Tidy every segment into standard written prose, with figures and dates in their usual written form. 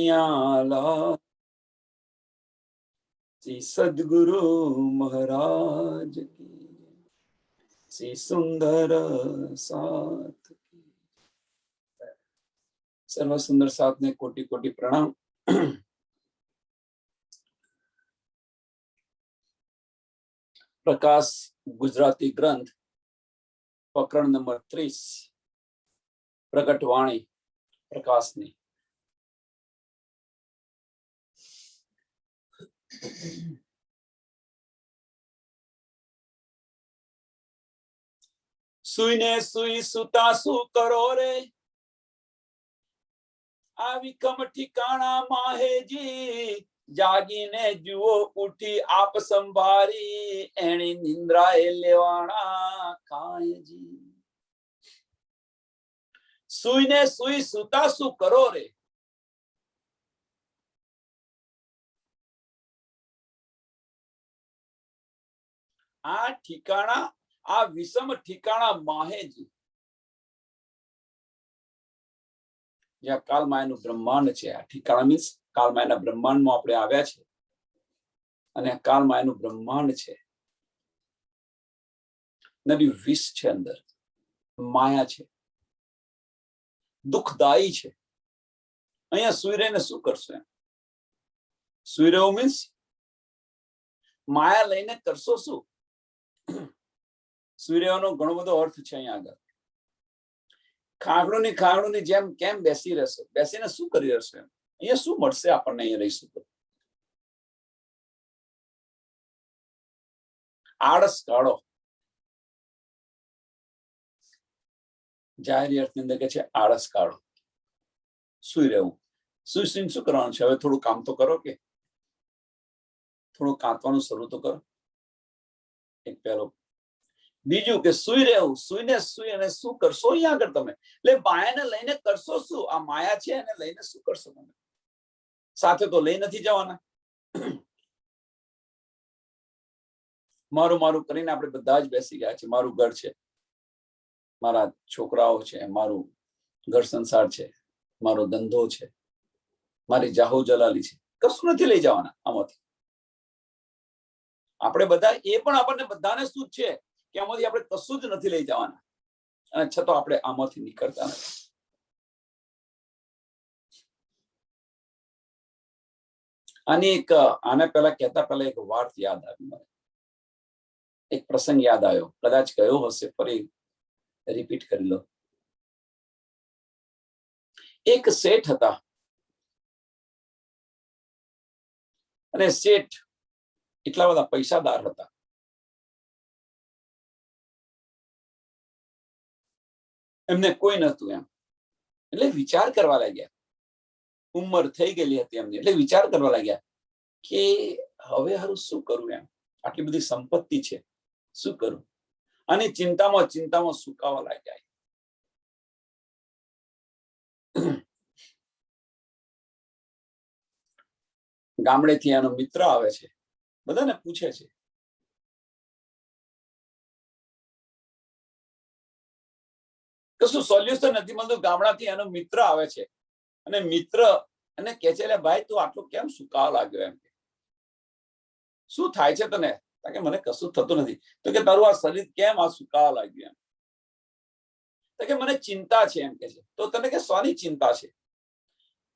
ला श्री सद्गुरु महाराज की, श्री सुंदर साथ की। सर्व सुंदर साथ ने कोटि कोटि प्रणाम। प्रकाश गुजराती ग्रंथ प्रकरण नंबर 30 प्रकटवाणी प्रकाशनी। सुईने सुई सुता सु करो रे, आ विकम ठिकाणा माहेजी, जागीने जुओ उठी आप संभारी, एणी निंद्राए लेवाणा कायजी। सुईने सुई सुता सु करो रे, आ ठिकाणा आ विषम ठिकाणा माहेजी, જ્યાં કાલમાયનું બ્રહ્માંડ છે। આ ઠિકાણા મીન્સ કાલમાયના બ્રહ્માંડમાં આપણે આવ્યા છે અને કાલમાયનું બ્રહ્માંડ છે। નવી વિષ છે, અંદર માયા છે, દુઃખદાયી છે। અહીંયા સુઈ રહીને શું કરશો? સુઈ રહ્યો મીન્સ માયા લઈને કરશો શું? સુઈ રહ્યોનો ઘણો બધો અર્થ છે। અહીંયા આગળ ખાગડુની જેમ કેમ બેસી રહેશો? બેસીને શું કરી રહેશો? અહીંયા શું મળશે આપણને? અહીંયા રહીશું તો આળસ કાઢો। જાહેર અર્થની અંદર કે છે આળસ કાઢો, સુઈ રહેવું। સુઈ શું કરવાનું છે? હવે થોડું કામ તો કરો, કે થોડું કાંતવાનું શરૂ તો કરો। એક પહેલો બીજું કે સુઈ રહેવું, સુઈને સુઈ અને શું કરશો અહીંયા આગળ તમે? એટલે માયાને લઈને કરશો શું? આ માયા છે એને લઈને શું કરશો તમે? સાથે તો લઈ નથી જવાના। મારું મારું કરીને આપણે બધા જ બેસી ગયા છે। મારું ઘર છે, મારા છોકરાઓ છે, મારું ઘર સંસાર છે, મારો ધંધો છે, મારી જાહો જલાલી છે, કશું નથી લઈ જવાના આમાંથી। આપણે બધા એ પણ આપણને બધાને શું છે કે આમાંથી આપણે કશું જ નથી લઈ જવાના, અને છતાં આપણે આમાંથી નીકળતા નથી। આને પહેલા કહેતા પહેલા એક વાત યાદ આવી મને, એક પ્રસંગ યાદ આવ્યો, કદાચ કયો હશે, ફરી રિપીટ કરી લો। એક શેઠ હતા, અને શેઠ એટલા બધા પૈસાદાર હતા, એમને કોઈ નતું એમ। એટલે વિચાર કરવા લાગ્યા, ઉંમર થઈ ગયેલી હતી એમની, એટલે વિચાર કરવા લાગ્યા કે હવે હારું શું કરું? એમ આટલી બધી સંપત્તિ છે, શું કરું? અને ચિંતામાં સુકાવા લાગ્યા। ગામડેથી એનો મિત્ર આવે છે, બધાને પૂછે છે, કશું સોલ્યુશન નથી મળતું। ગામડાથી એનો મિત્ર આવે છે, અને મિત્ર એને કહે છે, ભાઈ તું આટલું કેમ સુકાવા લાગ્યો? એમ શું થાય છે તને? કે મને કશું થતું નથી। તો કે તારું આ શરીર કેમ આ સુકાવા લાગ્યું? એમ તો કે મને ચિંતા છે, એમ કે છે। તો તને કે શાની ચિંતા છે?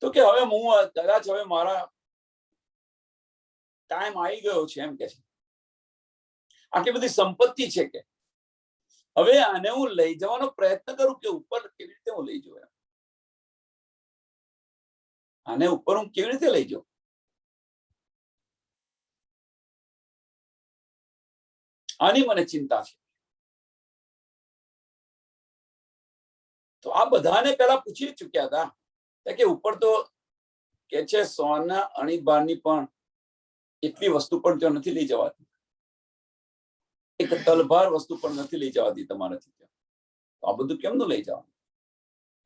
તો કે હવે હું કદાચ હવે મારા ટાઈમ આવી ગયો છે, એમ કે છે। આટલી બધી સંપત્તિ છે કે હવે આને હું લઈ જવાનો પ્રયત્ન કરું કે ઉપર કેવી રીતે હું લઈ જાઉં? આને ઉપર હું કેવી રીતે લઈ જાઉં? આની મને ચિંતા છે। તો આ બધાને પેલા પૂછી ચુક્યા હતા કે ઉપર તો કે છે સોના અણીબારની પણ એટલી વસ્તુ પણ ત્યાં નથી લઈ જવાતી, એક તલભાર વસ્તુ પણ નથી લઈ જવાતી તમારાથી ત્યાં, તો આ બધું કેમનું લઈ જવાનું?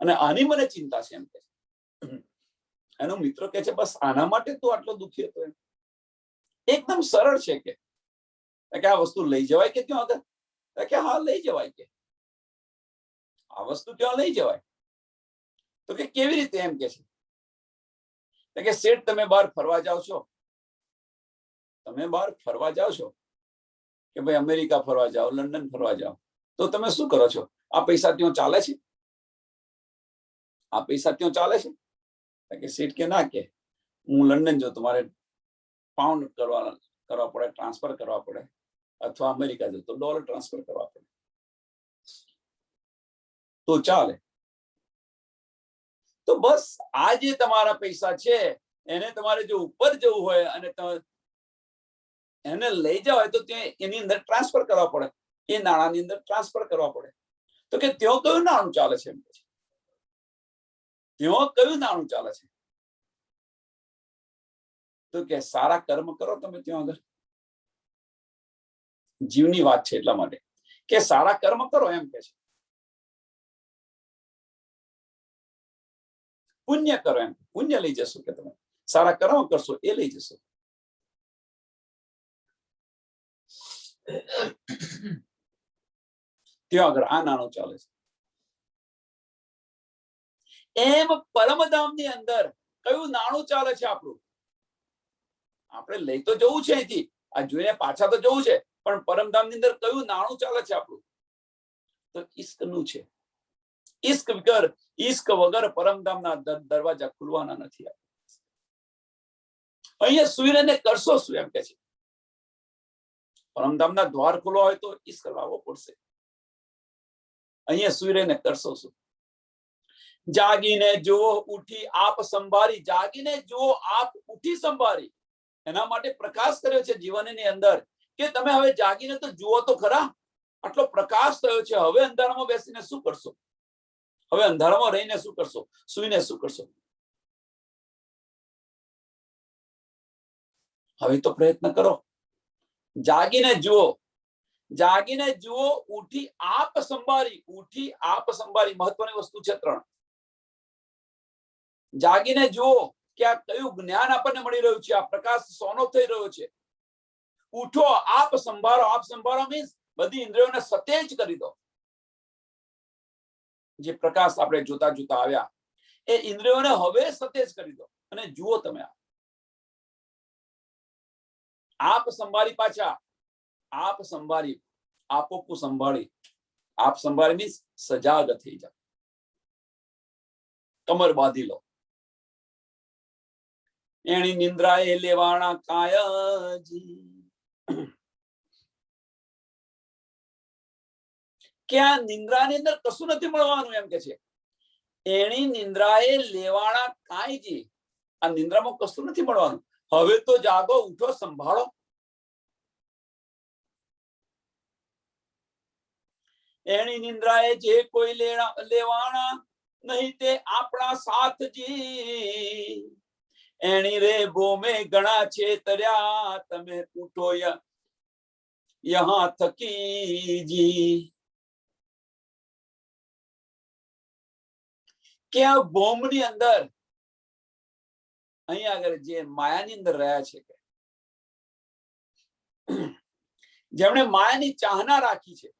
અને આની મને ચિંતા છે, એમ કે એનો મિત્ર કે છે બસ આના માટે તું આટલો દુઃખી હતો? એમ એકદમ સરળ છે કે આ વસ્તુ લઈ જવાય કે ત્યાં આગળ? કે હા લઈ જવાય, કે આ વસ્તુ ત્યાં લઈ જવાય। તો કે કેવી રીતે? એમ કે છે કે શેઠ તમે બહાર ફરવા જાઓ છો, તમે બહાર ફરવા જાઓ છો કે ભાઈ અમેરિકા ફરવા જાઓ, લંડન ફરવા જાઓ, તો તમે શું કરો છો? આ પૈસા ત્યાં ચાલે છે? આ પૈસા ત્યાં ચાલે છે? કે શેઠ કે ના, કે હું લંડન જો તમારે પાઉન્ડ કરવા પડે, ટ્રાન્સફર કરવા પડે, અથવા અમેરિકા જો તો ડોલર ટ્રાન્સફર કરવા પડે, તો ચાલે. તો બસ આ જે તમારા પૈસા છે એને તમારે જો ઉપર જવું હોય અને એને લઈ જવા હોય તો ત્યાં એની અંદર ટ્રાન્સફર કરવા પડે, એ નાણાંની અંદર ટ્રાન્સફર કરવા પડે. તો કે ત્યાં કયું નાણું ચાલે છે? એમ કે છે ત્યાં કયું નાણું ચાલે છે? તો કે સારા કર્મ કરો તમે ત્યાં આગળ. જીવની વાત છે એટલા માટે કે સારા કર્મ કરો એમ કે છે, પુણ્ય કરો એમ, પુણ્ય લઈ જશો, કે તમે સારા કર્મ કરશો એ લઈ જશો. ત્યાં આગળ આ નાણું ચાલે છે. એમ પરમધામની અંદર કયું નાણું ચાલે છે આપણું? આપણે લઈ તો જવું છે અહીંથી, આ જોઈને પાછા તો જવું છે, પણ પરમધામની અંદર કયું નાણું ચાલે છે આપણું? તો ઈશ્કનું છે. ઈશ્ક વગર પરમધામના દરવાજા ખુલવાના નથી. અહીંયા સુઈને કરશો શું એમ કે છે? પરમધામના દ્વાર ખુલવા હોય તો ઈશ્ક લાવવો પડશે. અહીંયા સુઈને કરશો શું? જાગીને જુઓ ઉઠી આપ સંભારી, જાગીને જુઓ આપ ઉઠી સંભારી. એના માટે પ્રકાશ કર્યો છે જીવનની અંદર કે તમે હવે જાગીને તો જુઓ તો ખરા. આટલો પ્રકાશ થયો છે, હવે અંધારામાં બેસીને શું કરશો? હવે અંધારામાં રહીને શું કરશો? સુઈને શું કરશો? હવે તો પ્રયત્ન કરો. જાગીને જુઓ, જાગીને જુઓ ઉઠી આપ સંભારી. ઉઠી આપ સંભારી મહત્વની વસ્તુ છે 3. જાગીને જુઓ કે આ કયું જ્ઞાન આપણને મળી રહ્યું છે, આ પ્રકાશ સોનો થઈ રહ્યો છે. ઉઠો, આપ સંભાળો. આપ સંભાળો મીન્સ બધી ઇન્દ્રિયોને સતેજ કરી દો. જે પ્રકાશ આપણે જોતા જોતા આવ્યા એ ઇન્દ્રિયોને હવે સતેજ કરી દો અને જુઓ તમે. આપ સંભાળી, પાછા આપ સંભાળી, આપોકું સંભાળી. આપ સંભાળી મીન્સ સજાગ થઈ જાઓ, કમર બાંધી લો. એની નિંદ્રાએ લેવાણા કાયજી. કે આ નિંદ્રાની અંદર કશું નથી મળવાનું એમ કે છે. એની નિંદ્રાએ લેવાણા કાયજી. આ નિંદ્રામાં કશું નથી મળવાનું. હવે તો જાગો, ઉઠો, સંભાળો. એની નિંદ્રાએ જે કોઈ લેવાણા નહીં તે આપણા સાથજી. એની રે બોમે ઘણા છેતર્યા, તમે ઉઠો યહાં થકીજી. કે આ બોમ્બની અંદર અહીંયા આગળ જે માયાની અંદર રહ્યા છે, કે જેમણે માયાની ચાહના રાખી છે,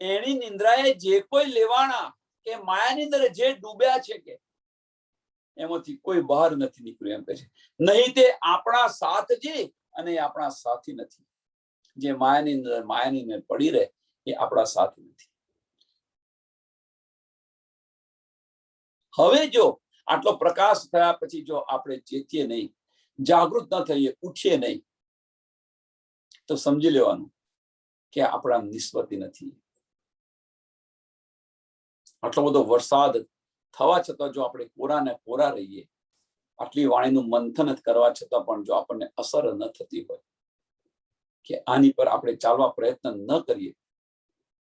એની નિંદ્રાએ જે કોઈ લેવાણા, કે માયાની અંદર જે ડૂબ્યા છે, કે એમાંથી કોઈ બહાર નથી નીકળ્યું એમ કહે છે. નહીં તે આપણા સાથજી, અને આપણા સાથી નથી. જે માયાની અંદર પડી રહે એ આપણા સાથી નથી. હવે જો આટલો પ્રકાશ થયા પછી જો આપણે ચેતીએ નહીં, જાગૃત ન થઈએ, ઉઠીએ નહીં, તો સમજી લેવાનું કે આપણા નિસ્બતી નથી. આટલો બધો વરસાદ થવા છતાં જો આપણે કોરાને કોરા રહીએ, આટલી વાણીનું મંથન કરવા છતાં પણ જો આપણને અસર ન થતી હોય, કે આની પર આપણે ચાલવા પ્રયત્ન ન કરીએ,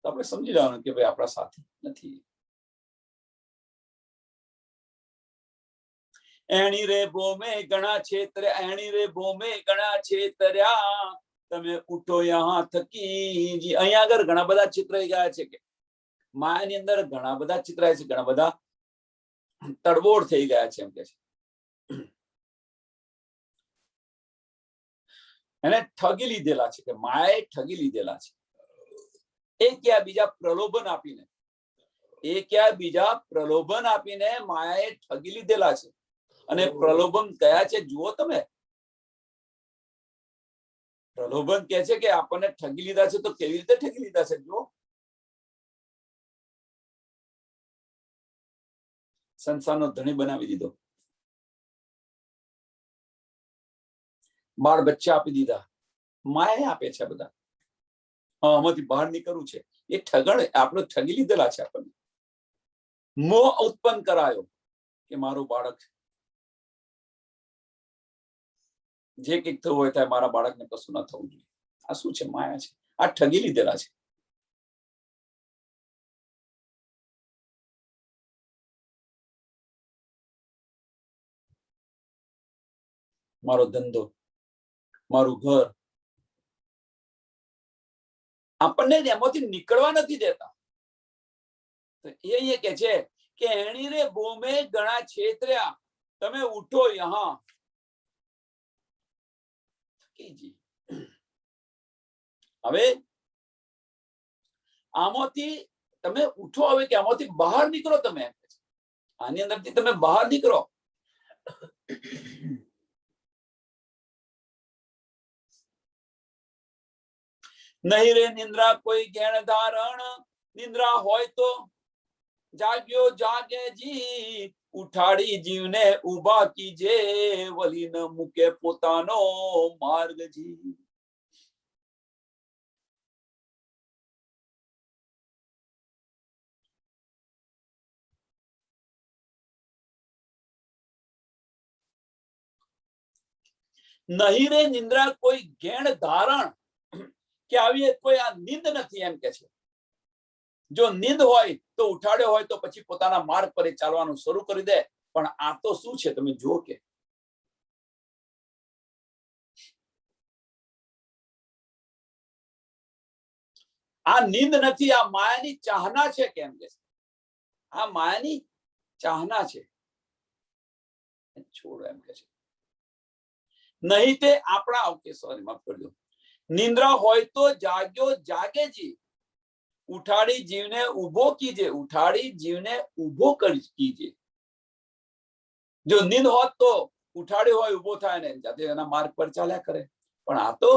તો આપણે સમજી લેવાનું કે ભાઈ આપણા સાથી નથી. એની રે બોમે ઘણા છેતર્યા, એની રે બોમે ઘણા છેતર્યા, તમે ઉઠો યહાં થકી. અહીંયા આગળ ઘણા બધા ચિતરાઈ ગયા છે, કે માયાની અંદર ઘણા બધા ચિતરાય છે, ઘણા બધા તડબોળ થઈ ગયા છે એમ કે છે. એને ઠગી લીધેલા છે, કે માયાએ ઠગી લીધેલા છે. એ ક્યાં બીજા પ્રલોભન આપીને, એ ક્યાં બીજા પ્રલોભન આપીને માયાએ ઠગી લીધેલા છે. અને પ્રલોભન કયા છે જુઓ તમે. પ્રલોભન કહે છે કે આપણને ઠગી લીધા છે, તો કેવી રીતે ઠગી લીધા છે જુઓ. સંસારનો ધણી બનાવી દીધો, બાળ બચ્ચા આપી દીધા, માયા આપે છે બધા. આમાંથી બહાર નીકળવું છે, એ ઠગણ આપણે ઠગી લીધેલા છે. આપણને મોહ ઉત્પન્ન કરાયો કે મારું બાળક જે કંઈક થયું હોય થાય, મારા બાળકને કશું ના થવું જોઈએ. આ શું છે? માયા છે. આ ઠગી લીધેલા છે. મારો ધંધો, મારું ઘર, આપણને એમાંથી નીકળવા નથી દેતા. એ કે છે કે એણી રે બોમે ઘણા છેતર્યા, તમે ઉઠો યહાં. હવે આમાંથી તમે ઉઠો, હવે કે આમાંથી બહાર નીકળો. તમે આની અંદરથી તમે બહાર નીકળો. નહીં રે નિંદ્રા કોઈ ગેણ ધારણ, નિંદ્રા હોય તો જાગ્યો જાગે જી, ઉઠાડી જીવને ઉભા કીજે, વલી ન મૂકે પોતાનો માર્ગ જી. નહીં રે નિંદ્રા કોઈ ગેણ ધારણ, કે આવી કોઈ આ નિંદ નથી એમ કે છે. જો નિંદ હોય તો ઉઠાડ્યો હોય તો પછી પોતાના માર્ગ પર ચાલવાનું શરૂ કરી દે. પણ આ તો શું છે તમે જુઓ કે આ નિંદ નથી, આ માયાની ચાહના છે. કેમ કે આ માયાની ચાહના છે. છોડો એમ કે છે. નહીં તે આપણા, ઓકે સોરી માફ કરજો, નિંદ્રા હોય તો જાગ્યો જાગે જી, ઉઠાડી જીવને ઉભો કીજે, ઉઠાડી જીવને ઉભો કીજે. જો નિંદ હોત તો ઉઠાડ્યો હોય ઉભો થાય ને જાતે એના માર્ગ પર ચાલ્યા કરે. પણ આ તો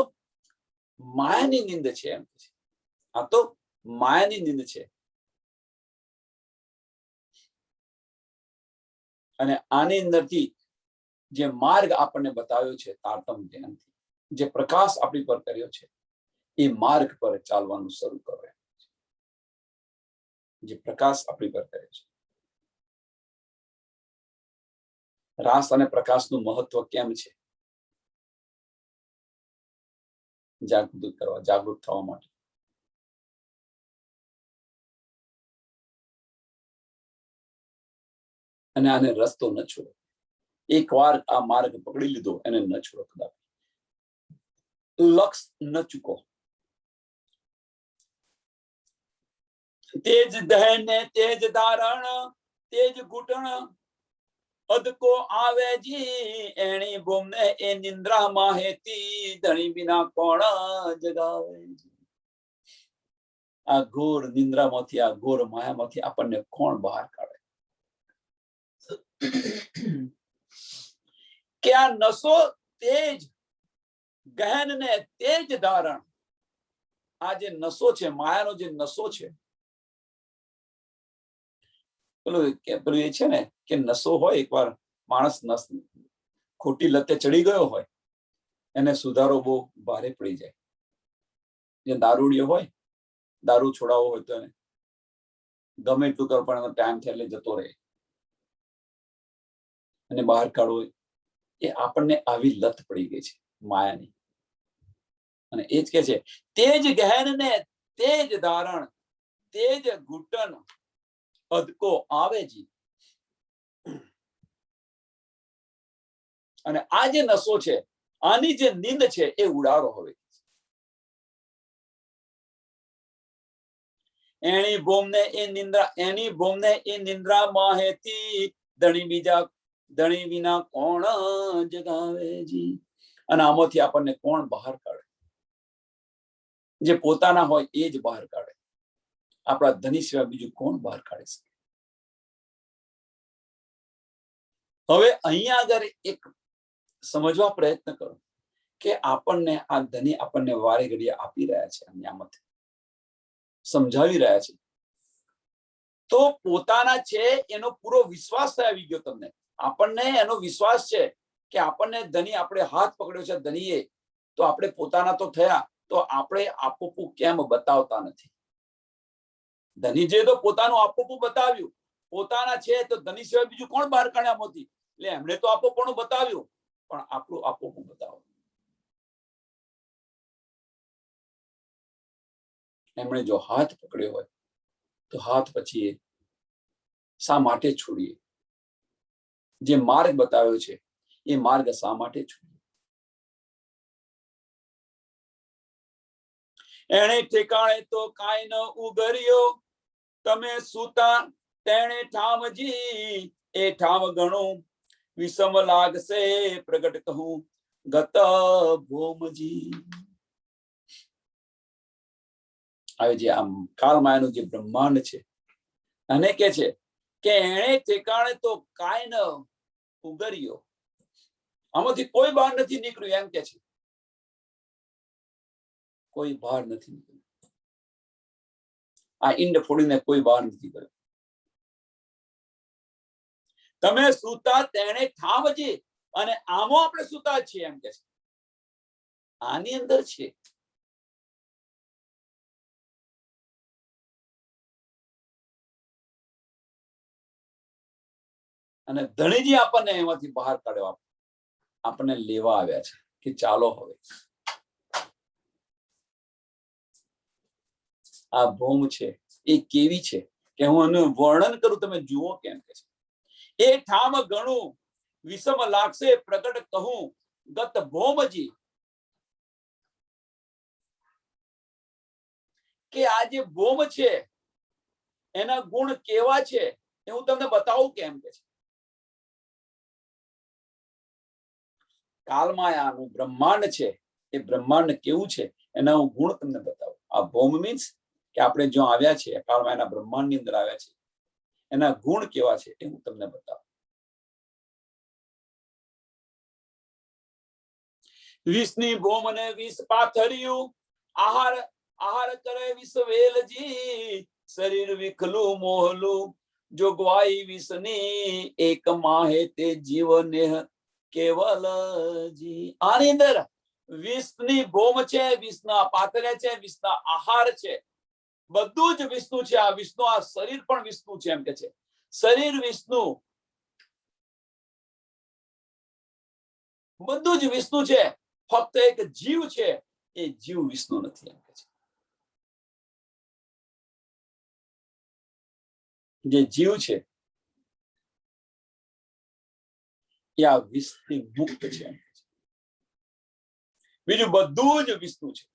માયાની નિંદ છે એમ છે. આ તો માયાની નિંદ છે. અને આની અંદરથી જે માર્ગ આપણને બતાવ્યો છે તારતમ્ય ધ્યાનથી, જે પ્રકાશ આપણી પર કર્યો છે, એ માર્ગ પર ચાલવાનું શરૂ કરો. જે પ્રકાશ આપણી પર કર્યો છે. રાસ અને પ્રકાશનું મહત્વ કેમ છે? જાગૃત કરવા, જાગૃત થવા માટે. અને આને રસ્તો ન છોડો. એકવાર આ માર્ગ પકડી લીધો, એને ન છોડો કદાચ. લક્ષ ન ચૂકો. તેજ દહન ને તેજ ધારણ, તેજ ઘૂંટણ અદકો આવે જી, એણી બોમને એ નિંદ્રા માહેતી, ધણી વિના કોણ જગાવે. આ ઘોર નિંદ્રામાંથી, આ ઘોર માયામાંથી આપણને કોણ બહાર કાઢે? કે આ નસો તેજ ગહન ને તેજ ધારણ, આ જે નસો છે, માયાનો જે નસો છે, પેલું એ છે ને કે નસો હોય, એકવાર માણસ ખોટી લતે ચડી ગયો હોય, એને સુધારો બહુ ભારે પડી જાય. જે દારૂડિયો હોય, દારૂ છોડાવવો હોય તો એને ગમે એટલું કરો પણ એનો ટાઈમ થાય એટલે જતો રહે. અને બહાર કાઢવો, એ આપણને આવી લત પડી ગઈ છે માયાની. અને એ જ કે છે તેજ ગહેન ને તેજ ધારણ, તેજ ઘૂંટણ અદકો આવે જી. અને આ જે નસો છે, આની જે નિંદ છે, એ ઉડાડો હવે. એની બોમને એ નિંદ્રા, એની બોમને એ નિંદ્રા માહેતી, ધણી વિના કોણ જગાવે જી. અને આમાંથી આપણને કોણ બહાર કાઢે? જે પોતાના હોય એ જ બહાર કાઢે. આપણા ધની સિવાય બીજું કોણ બહાર કાઢી શકે? હવે અહીંયા આગળ એક સમજવા પ્રયત્ન કરો કે આપણને આ ધની આપણને વારે ઘડીએ આપી રહ્યા છે, નિયામત સમજાવી રહ્યા છે, તો પોતાના છે એનો પૂરો વિશ્વાસ આવી ગયો તમને. આપણને એનો વિશ્વાસ છે કે આપણને ધની આપણે હાથ પકડ્યો છે ધનીએ, તો આપણે પોતાના તો થયા, તો આપણે આપોપું કેમ બતાવતા નથી? ધની જે તો પોતાનું આપોપું બતાવ્યું, પોતાના છે તો ધની સિવાય બીજું કોણ બહાર કાઢ્યા મોતી? એટલે એમણે તો આપોપણું બતાવ્યું, પણ આપણું આપોપું બતાવો. એમણે જો હાથ પકડ્યો હોય તો હાથ પછી શા માટે છોડીએ? જે માર્ગ બતાવ્યો છે એ માર્ગ શા માટે છોડીએ? એણે ઠેકાણે તો કાંઈ ન ઉગર્યો, તમે સૂતા તેણે ઠામજી, એ ઠામ ઘણું વિષમ લાગશે પ્રગટ કહું ગત ભોમજી. હવે જે આમ કાળમાયાનું જે બ્રહ્માંડ છે, અને કે છે કે એણે ઠેકાણે તો કાંઈ ન ઉગર્યો, આમાંથી કોઈ બહાર નથી નીકળ્યું. એમ કે છે કોઈ બહાર નથી નીકળ્યું. આ ઈંડ ફોડીને કોઈ બહાર નથી કર્યો. તમે સૂતા તેણે ઠામજી, અને આમો આપણે સૂતા છીએ એમ કે છે. આની અંદર છે. અને ધણીજી આપણને એમાંથી બહાર કાઢ્યો, આપણને લેવા આવ્યા છે કે ચાલો હવે આ ભૂમ છે એ કેવી છે કે હું એનું વર્ણન કરું, તમે જુઓ કેમ કે છે. એ ઠામ ઘણું વિષમ લાગશે પ્રગટ કહું ગત ભોમજી, કે આ જે ભોમ છે એના ગુણ કેવા છે એ હું તમને બતાવું કેમ કે છે. કાલમાયાનું બ્રહ્માંડ છે, એ બ્રહ્માંડ કેવું છે એના હું ગુણ તમને બતાવું. આ ભૌમ મીન્સ કે આપણે જો આવ્યા છે કાળમાયાના બ્રહ્માંડની અંદર આવ્યા છે, એના ગુણ કેવા છે એ હું તમને બતાવું. વિષની ભૌમ ને વિષ પાથર્યું, આહાર આહાર કરે વિષ વેલજી, શરીર વિખલું મોહલું જોગવાઈ વિષની, એક માહે તે જીવને કેવલજી. આની અંદર વિષની ભૌમ છે, વિષના પાથર્યા છે, વિષના આહાર છે, બધું જ વિષ્ણુ છે. આ વિષ્ણુ, આ શરીર પણ વિષ્ણુ છે એમ કે છે. શરીર વિષ્ણુ, બધું જ વિષ્ણુ છે, ફક્ત એક જીવ છે, એ જીવ વિષ્ણુ નથી એમ કે છે. જે જીવ છે એ આ વિષથી મુક્ત છે એમ કે છે. બીજું બધું જ વિષ્ણુ છે.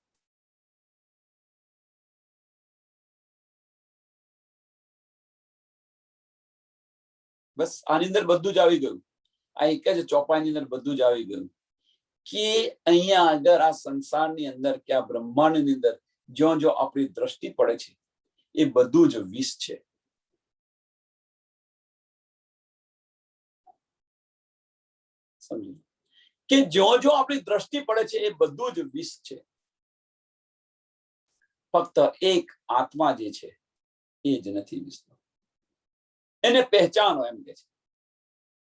બસ આની અંદર બધું જ આવી ગયું. આ એક જ ચોપાઈની અંદર બધું જ આવી ગયું કે અહીંયા આગળ આ સંસારની અંદર કે આ બ્રહ્માંડની અંદર જો આપણી દ્રષ્ટિ પડે છે એ બધું જ વિષ છે. સમજી કે જો આપણી દ્રષ્ટિ પડે છે એ બધું જ વિષ છે. ફક્ત એક આત્મા જે છે એ જ નથી વિષનો. એને પહેચાનો એમ કે છે.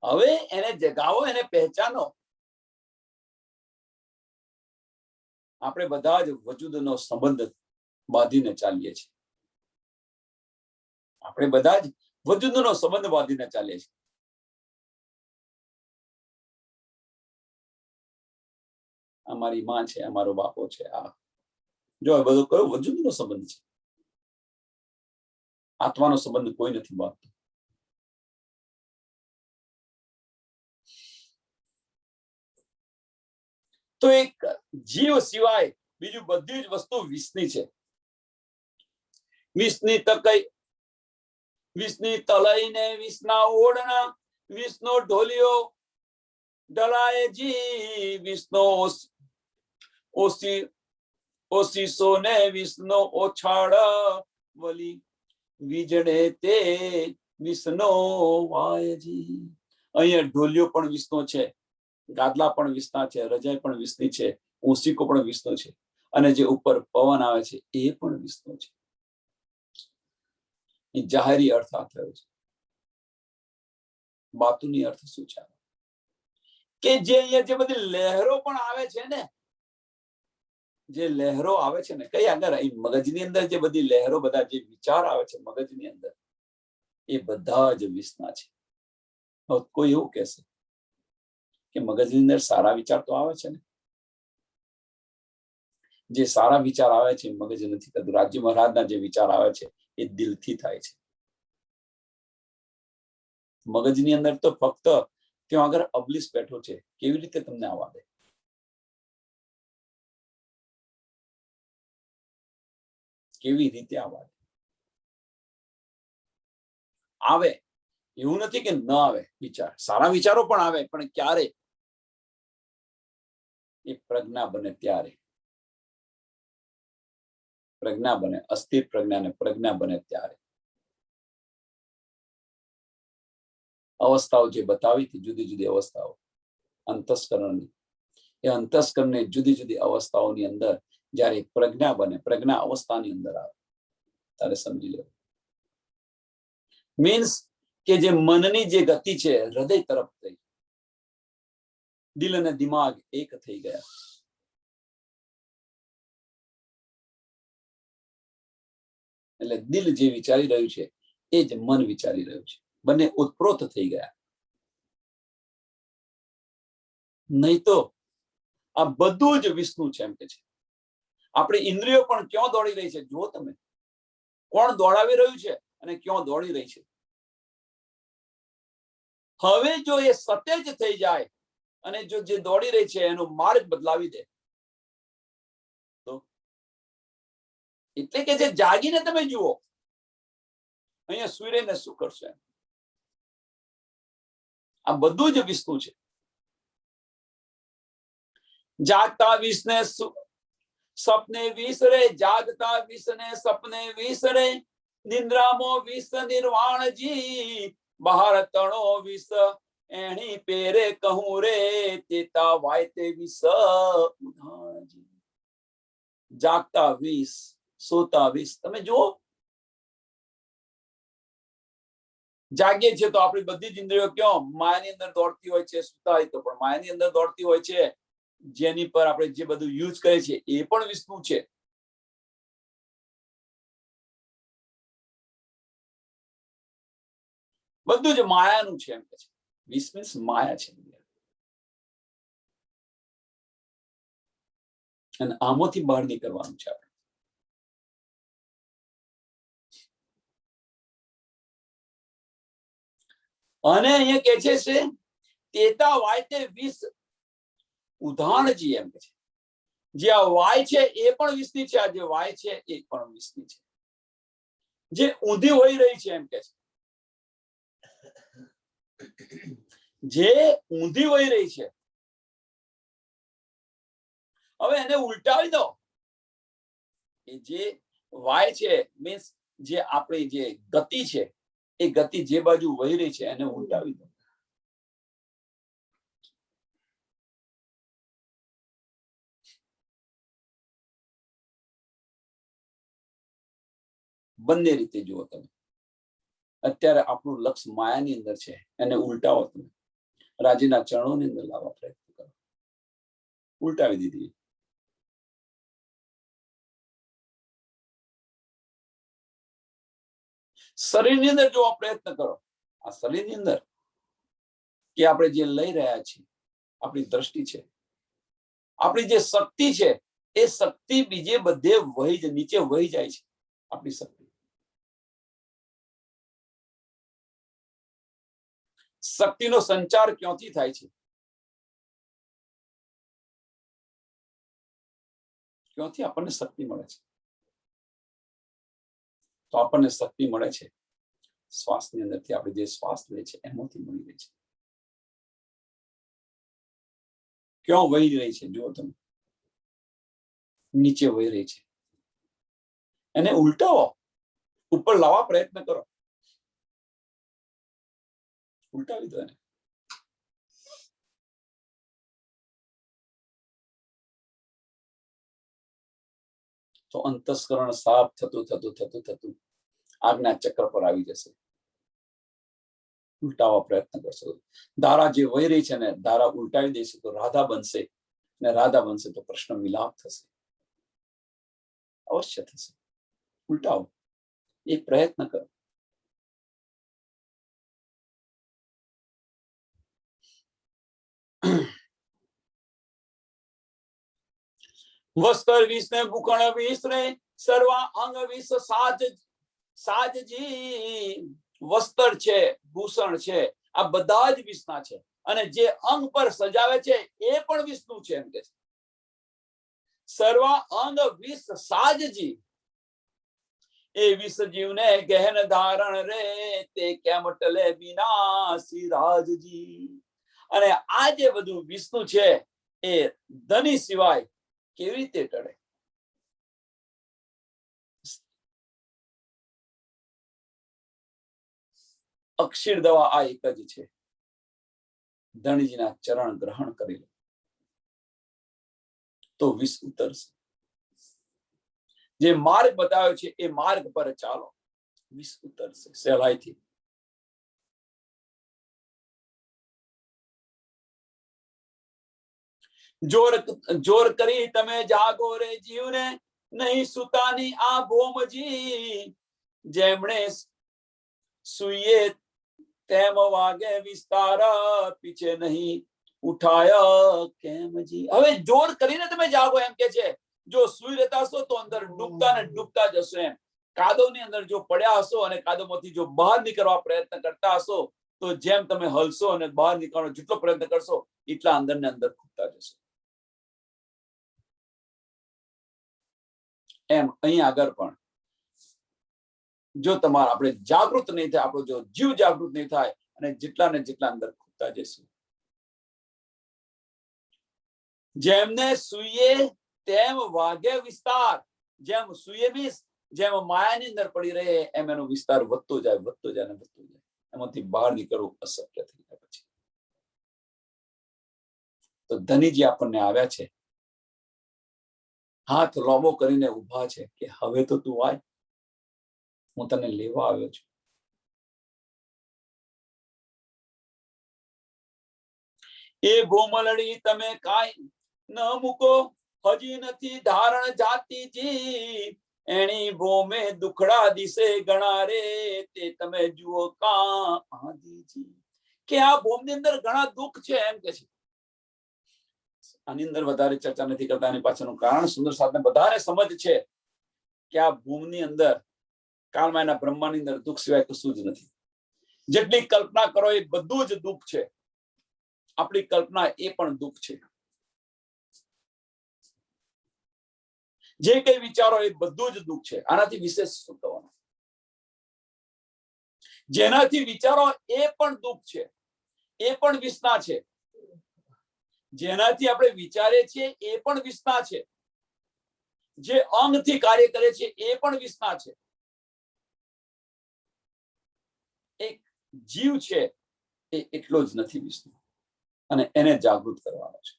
હવે એને જગાવો, એને પહેચાનો. આપણે બધા જ વજૂદનો સંબંધ બાંધીને ચાલીએ છીએ. આપણે બધા જ વજૂદનો સંબંધ બાંધીને ચાલીએ છીએ. અમારી માં છે, અમારો બાપો છે, આ જો બધો કયો વજૂદનો સંબંધ છે. આત્માનો સંબંધ કોઈ નથી બાંધતો. તો એક જીવ સિવાય બીજું બધી જ વસ્તુ વિષની છે. વિષની તકઈ, વિષની તલઈને વિષના ઓળના, વિષનો ઢોલિયો ડલાય જી, વિષનો ઓશીસો ને વિષનો ઓછાળ વલી, વીજળે તે વિષનો વાયજી. અહીંયા ઢોલિયો પણ વિષ્ણુ છે, ગાદલા પણ વિષ્ણા છે, રજાઈ પણ વિષ્ણુ છે, ઓશિકો પણ વિષ્ણુ છે, અને જે ઉપર પવન આવે છે એ પણ વિષ્ણુ છે. એ જાહેરી અર્થ આ થયો છે. બાતુની અર્થ શું છે કે જે અહીંયા જે બધી લહેરો પણ આવે છે ને, જે લહેરો આવે છે ને, કઈ આગળ મગજની અંદર જે બધી લહેરો, બધા જે વિચાર આવે છે મગજની અંદર, એ બધા જ વિષ્ણા છે. કોઈ એવું કહેશે કે મગજની અંદર સારા વિચાર તો આવે છે ને? જે સારા વિચાર આવે છે મગજ નથી કરતું. રાજ્ય મહારાજના જે વિચાર આવે છે એ દિલથી થાય છે. મગજની અંદર તો ફક્ત ત્યાં આગળ અબલીસ બેઠો છે. કેવી રીતે તમને આવવા દે? કેવી રીતે આવવા દે? આવે, એવું નથી કે ન આવે વિચાર. સારા વિચારો પણ આવે, પણ ક્યારે? એ પ્રજ્ઞા બને ત્યારે. પ્રજ્ઞા બને, અસ્થિર પ્રજ્ઞાને પ્રજ્ઞા બને ત્યારે. અવસ્થાઓ જે બતાવી હતી, જુદી જુદી અવસ્થાઓ અંતસ્કરણની, એ અંતસ્કરણની જુદી જુદી અવસ્થાઓની અંદર જ્યારે પ્રજ્ઞા બને, પ્રજ્ઞા અવસ્થાની અંદર આવે ત્યારે સમજી લો. મીન્સ કે જે મનની જે ગતિ છે હૃદય તરફ થઈ, દિલ અને દિમાગ એક થઈ ગયા. એટલે દિલ જે વિચારી રહ્યું છે એ જ મન વિચારી રહ્યું છે. બંને ઉત્પ્રોત થઈ ગયા. નહીં તો આ બધું જ વિષ્ણુ છે એમ કે છે. આપણી ઇન્દ્રિયો પણ ક્યાં દોડી રહી છે જુઓ તમે. કોણ દોડાવી રહ્યું છે અને ક્યાં દોડી રહી છે? હવે જો એ સતેજ થઈ જાય અને જો જે દોડી રહી છે એનો માર્ગ બદલાવી દે, તો એટલે કે જે જાગીને તમે જુઓ, અહીંયા સૂર્યને શું કરશે? આ બધું જ વિષ્ણુ છે. જાગતા વિષને સપને વિસરે, જાગતા વિષને સપને વિસરે, નિંદ્રામાં વિષ નિર્વાણજી, બહાર તણો વિષ એણી પેરે કહું રે, તેતા વાય તે વિષ ઉધાણજી. જાગતા વિષ, સોતા વિષ. તમે જુઓ, જાગીએ છીએ તો આપણી બધી જ ઇન્દ્રિયો ક્યાં માયાની અંદર દોડતી હોય છે. સુતા હોય તો પણ માયાની અંદર દોડતી હોય છે. જેની પર આપણે જે બધું યુઝ કરે છે એ પણ વિષ્ણુ છે. બધું જ માયાનું છે એમ કે છે. વિષ મીન્સ માયા છે. અને આમાંથી બહાર નીકળવાનું છે આપણે. અને અહીંયા કે છે તેતા વાય તે વિષ ઉધાણજી એમ કે છે. જે આ વાય છે એ પણ વિષની છે. આ જે વાય છે એ પણ વિષની છે. જે ઊંધી હોઈ રહી છે એમ કે છે. જે ઊંધી હોઈ રહી છે, હવે એને ઉલટાવી દો. એ જે વાય છે મીન્સ જે આપણી જે ગતિ છે, એ ગતિ જે બાજુ વહી રહી છે એને ઉલટાવી દો. બંને રીતે જુઓ તમે. અત્યારે આપણું લક્ષ્ય માયાની અંદર છે, એને ઉલટાવો તમે. રાજીના ચરણોની અંદર લાવવા પ્રયત્ન કરો. ઉલટાવી દીધી. શરીરની અંદર જોવા પ્રયત્ન કરો. આ શરીરની અંદર કે આપણે જે લઈ રહ્યા છીએ, આપણી દ્રષ્ટિ છે, આપણી જે શક્તિ છે, એ શક્તિ બીજે બધે નીચે વહી જાય છે. આપણી શક્તિ, શક્તિનો સંચાર ક્યાંથી થાય છે? ક્યાંથી આપણને શક્તિ મળે છે? તો આપણને શક્તિ મળે છે શ્વાસની અંદરથી. આપણે જે શ્વાસ લે છે એમાંથી મળી રહી છે. ક્યાં વહી રહી છે જુઓ તમે. નીચે વહી રહી છે. એને ઉલટાવો, ઉપર લાવવા પ્રયત્ન કરો. ઉલટાવી દો એને. તો અંતસ્કરણ સાફ થતું થતું થતું થતું આજ્ઞા ચક્ર પર આવી જશે. ઉલટાવવા પ્રયત્ન કરશો, ધારા જે વહી રહી છે ને ધારા ઉલટાવી દેશે તો રાધા બનશે, ને રાધા બનશે તો કૃષ્ણ મિલાપ થશે. અવશ્ય થશે. ઉલટાવો, એક પ્રયત્ન કરો. વસ્ત્ર વિષ ને ભૂખણ વિષ રે સર્વા અંગ વિષ સાજજી. વસ્ત્ર છે, ભૂષણ છે, આ બધા જ વિષના છે. અને જે અંગ પર સજાવે છે એ પણ વિષ્ણુ છે એમ કે છે. સર્વા અંગ વિષ સાજજી. એ વિષ જીવને ગહેન ધારણ રે તે કેમ ટલે વિનાશી રાજજી. અને આ જે બધું વિષ્ણુ છે એ ધની સિવાય કેવી રીતે ટળે? અક્ષીર દવા આ એક જ છે. ધણીજીના ચરણ ગ્રહણ કરી લો તો વિષ ઉતરશે. જે માર્ગ બતાવ્યો છે એ માર્ગ પર ચાલો, વિષ ઉતરશે સહેલાઈથી. જોર કરી તમે જાગો રે જીવને નહીં સુતાની આ ભોમજી. જેમણે સુઈએ તેમ વાગે વિસ્તાર પીછે નહીં ઉઠાયા કેમજી. હવે જોર કરીને તમે જાગો એમ કે છે. જો સુઈ રહેતા હશો તો અંદર ડૂબતા ને ડૂબતા જશો એમ. કાદવની અંદર જો પડ્યા હશો અને કાદવમાંથી જો બહાર નીકળવા પ્રયત્ન કરતા હશો તો જેમ તમે હલશો અને બહાર નીકળવાનો જેટલો પ્રયત્ન કરશો એટલા અંદર ને અંદર ખૂટતા જશો. એમ અહીં આગળ પણ જો તમારા આપણે જાગૃત નહીં થાય, આપણો જો જીવ જાગૃત નહીં થાય અને જેટલા ને જેટલા અંદર ખૂટતા જશું. જેમને સુઈએ તેમ વાગે વિસ્તાર. જેમ સુઈએ મીન્સ જેમ માયાની અંદર પડી રહે એમ એનો વિસ્તાર વધતો જાય વધતો જાય ને વધતો જાય. એમાંથી બહાર નીકળવું અશક્ય થઈ જાય. પછી તો ધનીજી આપણને આવ્યા છે, હાથ લોબો કરીને ઉભા છે કે હવે તો તું આય, હું તને લેવા આવ્યો છું. એ ભોમલડી તમે કાંઈ ન મૂકો, હજી નથી ધારણ જાતિજી. એની ભોમે દુખડા દિશે ગણા રે તે તમે જુઓ કા આદિજી. કે આ ભોમની અંદર ઘણા દુઃખ છે એમ કે છે. આની અંદર વધારે ચર્ચા નથી કરતા. એની પાછળનું કારણ સુંદર સાધને બધાને સમજ છે કે આ ભૂમની અંદર કાળમાયના બ્રહ્માંડની અંદર દુઃખ સિવાય કશું જ નથી. જેટલી કલ્પના કરો એ બધું જ દુઃખ છે. આપણી કલ્પના એ પણ દુઃખ છે. જે કઈ વિચારો એ બધું જ દુઃખ છે. આનાથી વિશેષ શું કહેવાનું? જેનાથી વિચારો એ પણ દુઃખ છે, એ પણ વિષના છે. જેનાથી આપણે વિચારીએ છીએ એ પણ વિષના છે. જે અંગથી કાર્ય કરે છે એ પણ વિષના છે. એક જીવ છે એ એટલો જ નથી વિષ્ણુ, અને એને જાગૃત કરવાનો છે.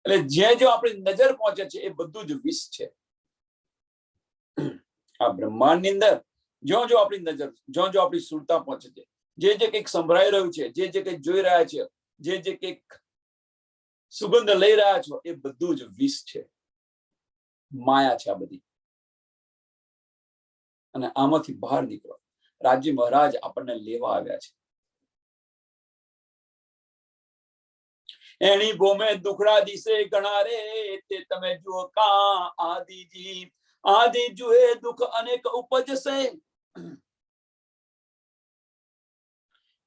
એટલે જે જો આપણી નજર પહોંચે છે એ બધું જ વિષ છે. આ બ્રહ્માંડની અંદર જો આપણી નજર જો આપણી સુરતા પહોંચે છે, જે કંઈક સંભળાઈ રહ્યું છે, જે કંઈક જોઈ રહ્યા છે, જે કંઈક સુગંધ લઈ રહ્યા છો એ બધું જ વિષ છે, માયા છે આ બધી. અને આમાંથી બહાર નીકળો. રાજી મહારાજ આપણને લેવા આવ્યા છે. એની ભોમે દુખડા દિશે ગણા રે તે તમે જુઓ કા આદિજી. આદિ જુએ દુઃખ અનેક ઉપજશે.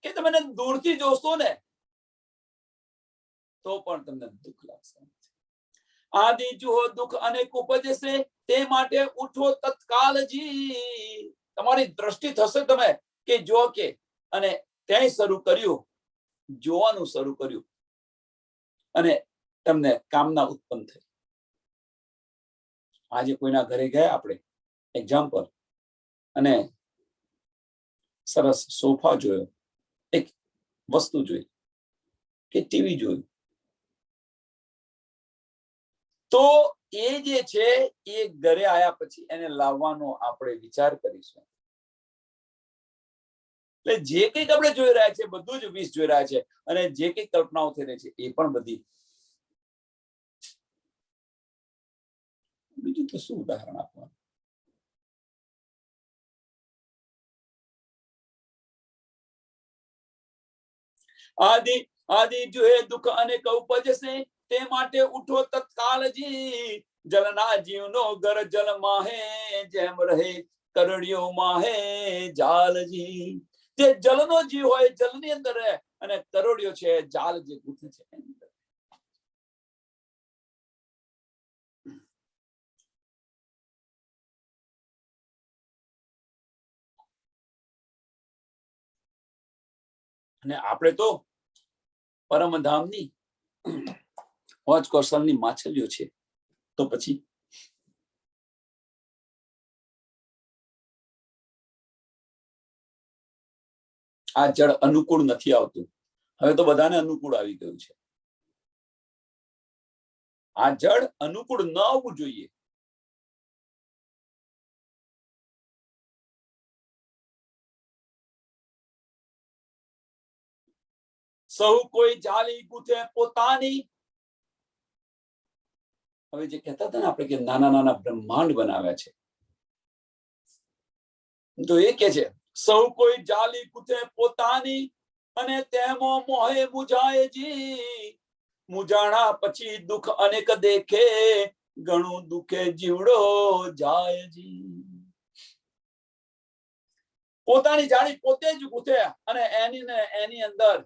કે તમે દૂરથી જોશો ને તો પણ તમને દુઃખ લાગશે. આદિ જુઓ દુઃખ અનેક ઉપજશે તે માટે ઉઠો તત્કાલજી. તમારી દ્રષ્ટિ થશે તમે કે જો કે અને ત્યાં શરૂ કર્યું, જોવાનું શરૂ કર્યું અને તમને કામના ઉત્પન્ન થઈ. આજે કોઈના ઘરે ગયા આપણે એક્ઝામ્પલ, અને સરસ સોફા જોયો, એક વસ્તુ જોઈ કે ટીવી જોયું, તો એ જે છે એ ઘરે આવ્યા પછી એને લાવવાનો આપણે વિચાર કરીશું. એટલે જે કંઈક આપણે જોઈ રહ્યા છે બધું જ વિષ જોઈ રહ્યા છે, અને જે કંઈક કલ્પનાઓ થઈ રહી છે એ પણ બધી. બીજું તો શું ઉદાહરણ આપવાનું? આદિ આદિ જોએ દુઃખ અને ઉપજશે, તે માટે ઉઠો તત્કાલજી. જલના જીવનો ઘર જલ માહે, જેમ રહે કરડિયો માહે જાલજી. તે જલનો જીવ હોય જલની અંદર રહે, અને કરોડિયો છે જાલ જે ગૂંથે છે એની અંદર. અને આપણે તો પરમધામની હોજ કૌશલની માછલીઓ છે, તો પછી આ જળ અનુકૂળ નથી આવતું. હવે તો બધાને અનુકૂળ આવી ગયું છે. આ જળ અનુકૂળ ન આવવું જોઈએ. સૌ કોઈ જાલી ગૂંથે પોતાની. હવે જે કહેતા હતા ને આપણે કે નાના નાના બ્રહ્માંડ બનાવ્યા છે, તો એ કે છે સૌ કોઈ જાલી ગૂંથે પોતાની, અને તેમાં મોહે મુજાય જી. મુજાણા પછી દુઃખ અનેક દેખે, ઘણું દુઃખે જીવડો જાય જી. પોતાની જાળી પોતે જ ગૂંથે અને એની અંદર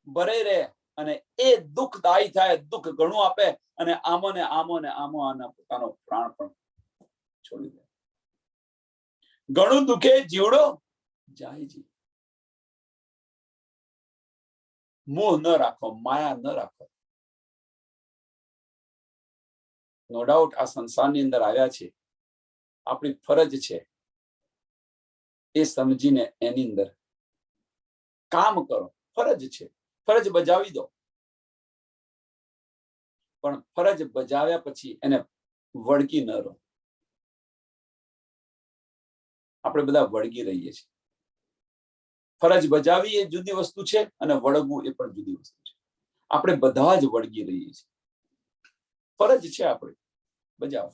ભરે રહે, અને એ દુઃખદાયી થાય, દુઃખ ઘણું આપે, અને આમો ને આમો ને આમો આના પોતાનો પ્રાણ પણ છોડી દે. ઘણું દુઃખે જીવડો જાય જી. મોહ ન રાખો, માયા ન રાખો. નો ડાઉટ આ સંસારની અંદર આવ્યા છે, આપણી ફરજ છે એ સમજીને એની અંદર કામ કરો. ફરજ છે, ફરજ બજાવી દો. પણ ફરજ બજાવ્યા પછી એને વળગી ન રહો. આપણે બધા વળગી રહીએ છીએ. ફરજ બજાવી એ જુદી વસ્તુ છે, અને વળગવું એ પણ જુદી વસ્તુ છે. આપણે બધા જ વળગી રહીએ છીએ. ફરજ છે આપણે બજાવો.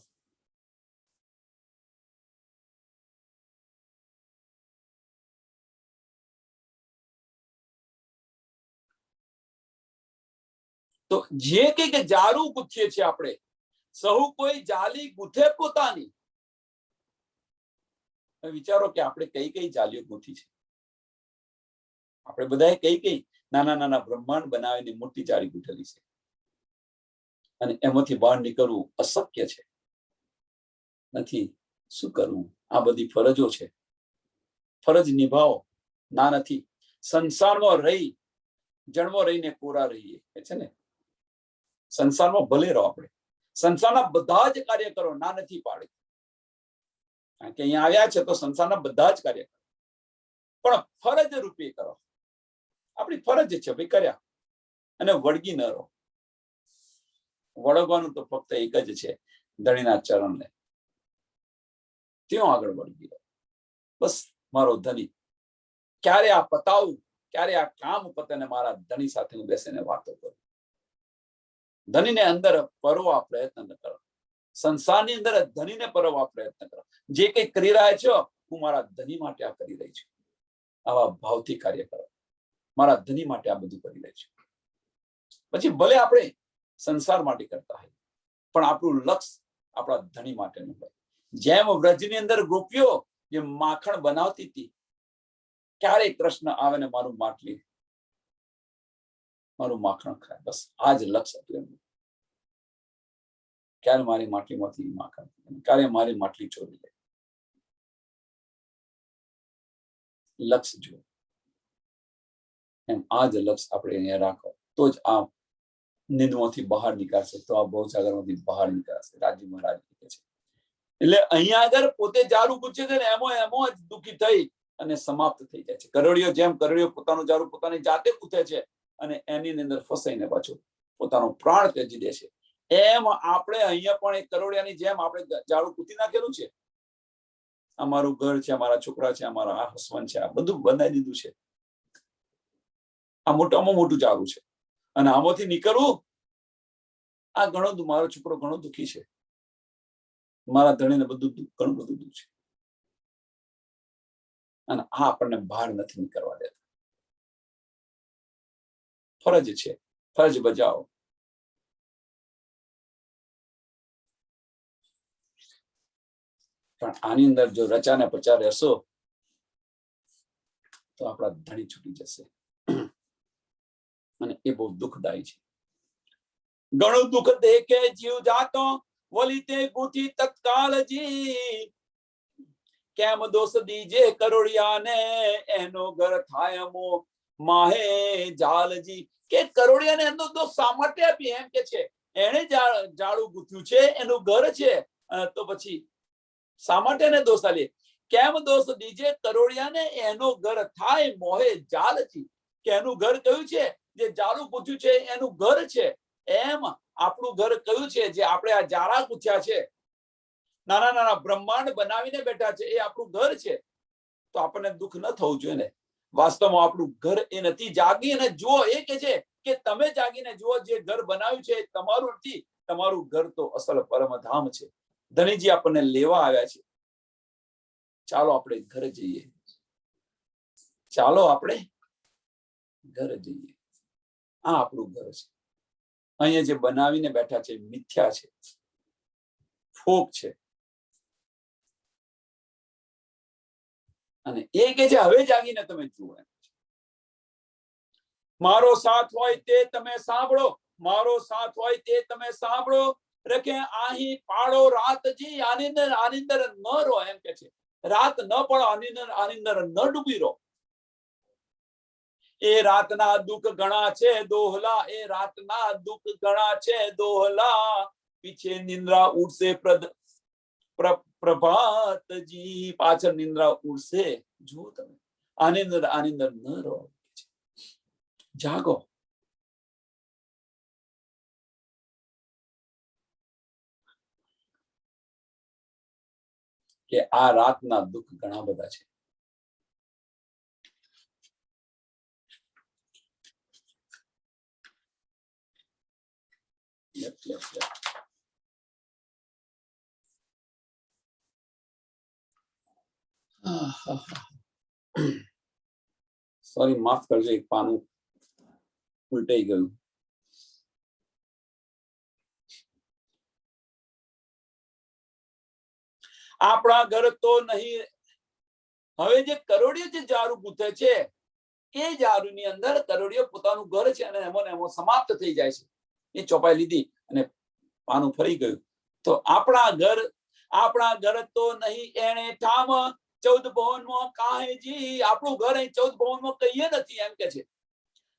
તો જે કંઈક જારું ગૂંથીએ છીએ આપણે, સહુ કોઈ જાલી ગૂંથે પોતાની. વિચારો કે આપણે કઈ કઈ જાલીઓ ગૂંથી છે. આપણે બધાએ કઈ કઈ નાના નાના બ્રહ્માંડ બનાવીને મોટી જાળી ગૂંથેલી છે, અને એમાંથી બહાર નીકળવું અશક્ય છે. નથી. શું કરવું? આ બધી ફરજો છે. ફરજ નિભાવો. ના નથી. સંસારમાં રહી જન્મો રહીને કોરા રહીએ છે ને. સંસારમાં ભલે રહો આપણે, સંસારના બધા જ કાર્ય કરો, ના નથી પાડી. કારણ કે અહીંયા આવ્યા છે તો સંસારના બધા જ કાર્ય કરો, પણ ફરજ રૂપે કરો. આપણી ફરજ છે ભાઈ, કર્યા, અને વળગી ન રહો. વળગવાનું તો ફક્ત એક જ છે, ધણીના ચરણને. ત્યાં આગળ વળગી રહો. બસ મારો ધણી, ક્યારે આ પતાવું, ક્યારે આ કામ પતે ને મારા ધણી સાથે હું બેસીને વાતો કરું. ધણીને અંદર પરવા પ્રયત્ન ન કરો. સંસારની અંદર ધણીને પરવા પ્રયત્ન કરો. જે કંઈ કરી રહ્યા છો, હું મારા ધણી માટે આ કરી રહી છું. આવા ભાવથી કાર્ય કરો. મારા ધણી માટે આ બધું કરી રહી છું. પછી ભલે આપણે સંસાર માટે કરતા હોય, પણ આપણું લક્ષ્ય આપણા ધણી માટેનું હોય. જેમ વ્રજની અંદર ગોપીઓ જે માખણ બનાવતી હતી, ક્યારેય કૃષ્ણ આવે ને મારું માખણ ખાય, બસ આ જ લક્ષ્ય હતું એમનું. ક્યારે મારી માટલીમાંથી માખણ, ક્યારે મારી માટલી ચોરી લે. લક્ષ્ય જુઓ. એમ આ જ લક્ષ્ય આપણે અહીંયા રાખો, તો જ આ નિંદમાંથી બહાર નીકળશે, તો આ ભવસાગરમાંથી બહાર નીકળશે. રાજી મહારાજ કહે છે. એટલે અહીંયા આગળ પોતે જારું પૂછે છે ને, એમો જ દુઃખી થઈ અને સમાપ્ત થઈ જાય છે. કરોડિયો પોતાનું જારું પોતાની જાતે પૂછે છે, અને એની અંદર ફસાઈને પાછું પોતાનો પ્રાણ ત્યજી દે છે. એમ આપણે અહીંયા પણ એક કરોડિયાની જેમ આપણે જાળું પૂતી નાખેલું છે. અમારું ઘર છે, અમારા છોકરા છે, અમારા આ હસબન્ડ છે, આ બધું બનાવી દીધું છે. આ મોટામાં મોટું જાળું છે અને આમાંથી નીકળવું, આ ઘણો મારો છોકરો ઘણો દુઃખી છે, મારા ધણીને બધું ઘણું બધું દુઃખ છે અને આ આપણને બહાર નથી નીકળવા દેતા. ફરજ છે, ફરજ બજાવો. પણ આની અંદર જો રચાને પચા રહેશો તો આપણા ધણી છૂટી જશે અને એ બહુ દુઃખદાયી છે. ઘણું દુઃખ દેખે જીવ જાતો વળી તે ગુથી તત્કાલ જી, કેમ દોષ દીજે કરોડિયાને એનો ઘર થાય મો માહે જાલજી. કે કરોડિયાને એનો દોષ શા માટે આપી? એમ કે છે એને જાળું ગૂંથ્યું છે, એનું ઘર છે, તો પછી શા માટે એને દોષ આલે? કેમ દોષ દીજે કરોડિયાને એનો ઘર થાય મોહે જાલજી. કે એનું ઘર કયું છે? જે જાળું ગૂંથ્યું છે એનું ઘર છે. એમ આપણું ઘર કયું છે? જે આપણે આ જાળા ગૂંથ્યા છે, નાના નાના બ્રહ્માંડ બનાવીને બેઠા છે, એ આપણું ઘર છે. તો આપણને દુઃખ ન થવું જોઈએ ને. વાસ્તવમાં આપણું ઘર એ નથી. જાગીને જુઓ. એ કે છે કે તમે જાગીને જુઓ, જે ઘર બનાવ્યું છે તમારું નથી. તમારું ઘર તો અસલ પરમધામ છે. ધણીજી આપણને લેવા આવ્યા છે. ચાલો આપણે ઘરે જઈએ, ચાલો આપણે ઘરે જઈએ. આ આપણું ઘર છે. અહીંયા જે બનાવીને બેઠા છે મિથ્યા છે, ફોક છે. અને એ કે છે હવે જાગીને તમે જુઓ. મારો સાથ હોય તે તમે સાંભળો, મારો સાથ હોય તે તમે સાંભળો. રખે આહી પાડો રાતજી, આનંદર આનંદર ન રહો. એમ કે છે રાત ન પડો, આનંદર ન ડૂબી રહો. એ રાતના દુઃખ ઘણા છે દોહલા, એ રાતના દુઃખ ઘણા છે દોહલા. પીછે નિંદ્રા ઉઠશે પ્રભાતજી, પાછળ નિંદ્રા ઉડશે. જો તમે આનંદર આનંદર ન રહો, જાગો. કે આ રાતના દુઃખ ઘણા બધા છે. સોરી, માફ કરજો, એક પાનું ઉલટાઈ ગયું. આપણા ઘર તો નહીં. હવે જે કરોડિયો જે જારું ગૂંથે છે, એ જારુની અંદર કરોડિયો પોતાનું ઘર છે અને એમાં સમાપ્ત થઈ જાય છે. એ ચોપાઈ લીધી અને પાનું ફરી ગયું. તો આપણા ઘર તો નહીં એને ઠામ 14 ભવનમાં કાહેજી. આપણું ઘર અહીં 14 ભવનમાં કહીએ નથી. એમ કે છે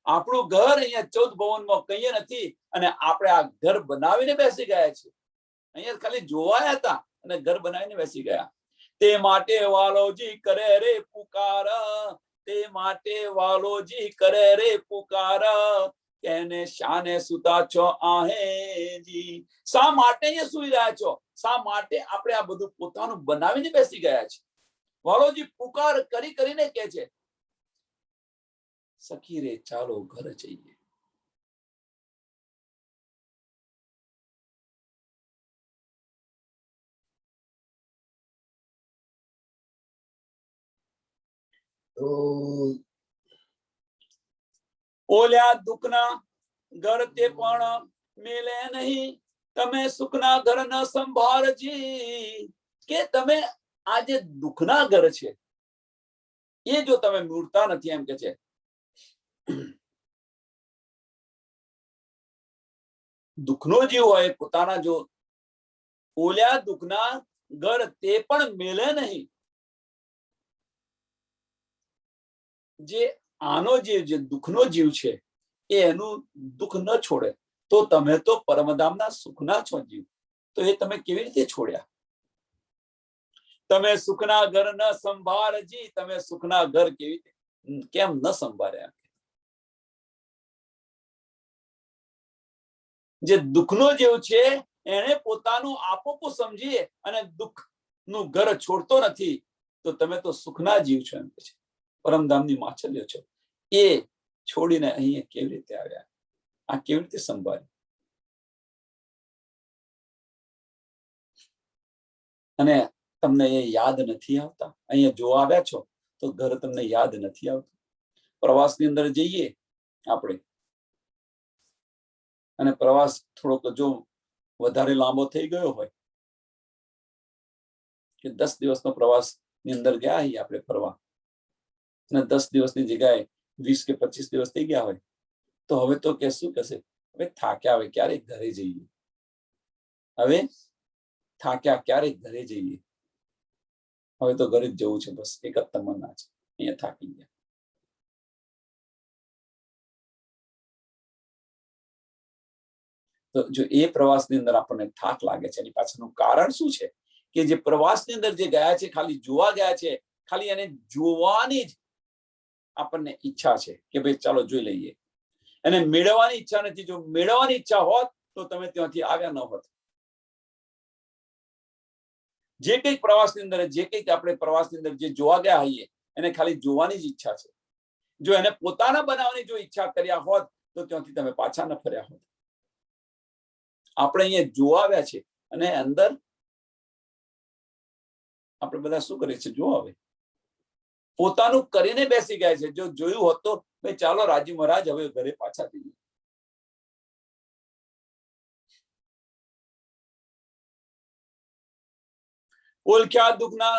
આપણું ઘર અહીંયા 14 ભવનમાં કહીએ નથી. અને આપણે આ ઘર બનાવીને બેસી ગયા છે. અહીંયા ખાલી જોવાયા હતા અને ઘર બનાવીને બેસી ગયા. તે માટે વાલોજી કરે રે પુકાર, તે માટે વાલોજી કરે રે પુકાર. કેને શાને સુતા છો આહેજી. શા માટે અહીંયા સુઈ રહ્યા છો? શા માટે આપણે આ બધું પોતાનું બનાવીને બેસી ગયા છે? વાલોજી પુકાર કરી કરીને કે છે સખી રે ચાલો ઘર જઈએ. ઓલ્યા દુઃખના ઘર તે પણ મેલે નહીં, તમે સુખના ઘર ન સંભાળજી. કે તમે આ જે દુઃખના ઘર છે એ જો તમે મૂળતા નથી. એમ કે છે દુઃખનો જીવ હોય પોતાના, જો ઓલ્યા દુઃખના ઘર તે પણ મેલે નહીં. જે આનો જે દુઃખનો જીવ છે એ એનું દુઃખ ન છોડે તો તમે તો પરમધામના સુખના છો જીવ. તો એ તમે કેવી રીતે છોડ્યા? તમે સુખના ઘર ન સંભાળજી. તમે સુખના ઘર કેમ ન સંભાળ્યા? જે દુઃખનો જીવ છે એને પોતાનું આપોપું સમજી અને દુઃખનું ઘર છોડતો નથી, તો તમે તો સુખના જીવ છો એમ કે છે. પરમધામની માછલીઓ છો. એ છોડીને અહીંયા કેવી રીતે આવ્યા, આ કેવી રીતે સંભાળ્યું? અને તમને એ યાદ નથી આવતા? અહીંયા જોવા આવ્યા છો તો ઘર તમને યાદ નથી આવતું? પ્રવાસની અંદર જઈએ આપણે, અને પ્રવાસ થોડોક જો વધારે લાંબો થઈ ગયો હોય કે 10 દિવસનો પ્રવાસની અંદર ગયા છીએ આપણે ફરવા, અને 10 દિવસની જગ્યાએ 20 કે 25 દિવસ થઈ ગયા હોય, તો હવે તો કે શું કહેશે, હવે થાક્યા, હવે ક્યારે ઘરે જઈએ, હવે થાક્યા, ક્યારે ઘરે જઈએ, હવે તો ઘરે જ જવું છે, બસ એક જ તમન્ના છે, અહીંયા થાકી ગયા. તો જો એ પ્રવાસની અંદર આપણને થાક લાગે છે, એની પાછળનું કારણ શું છે? કે જે પ્રવાસની અંદર જે ગયા છે, ખાલી જોવા ગયા છે, ખાલી એને જોવાની જ આપણને ઈચ્છા છે કે ભાઈ ચાલો જોઈ લઈએ, અને મેળવવાની ઈચ્છા નથી. જો મેળવવાની ઈચ્છા હોત તો તમે ત્યાંથી આવ્યા ન હોત. જે કંઈક પ્રવાસની અંદર, જે કંઈક આપણે પ્રવાસની અંદર જે જોવા ગયા હોઈએ, એને ખાલી જોવાની જ ઈચ્છા છે. જો એને પોતાના બનાવવાની જો ઈચ્છા કર્યા હોત તો ત્યાંથી તમે પાછા ન ફર્યા હોત. આપણે અહીંયા જોવા આવ્યા છે, અને અંદર આપણે બધા શું કરીએ છીએ? જો હવે પોતાનું કરીને બેસી ગયા છે. જો જોયું હોત તો ભાઈ ચાલો રાજી મહારાજ હવે ઘરે પાછા જઈએ. ઓળખ્યા દુઃખના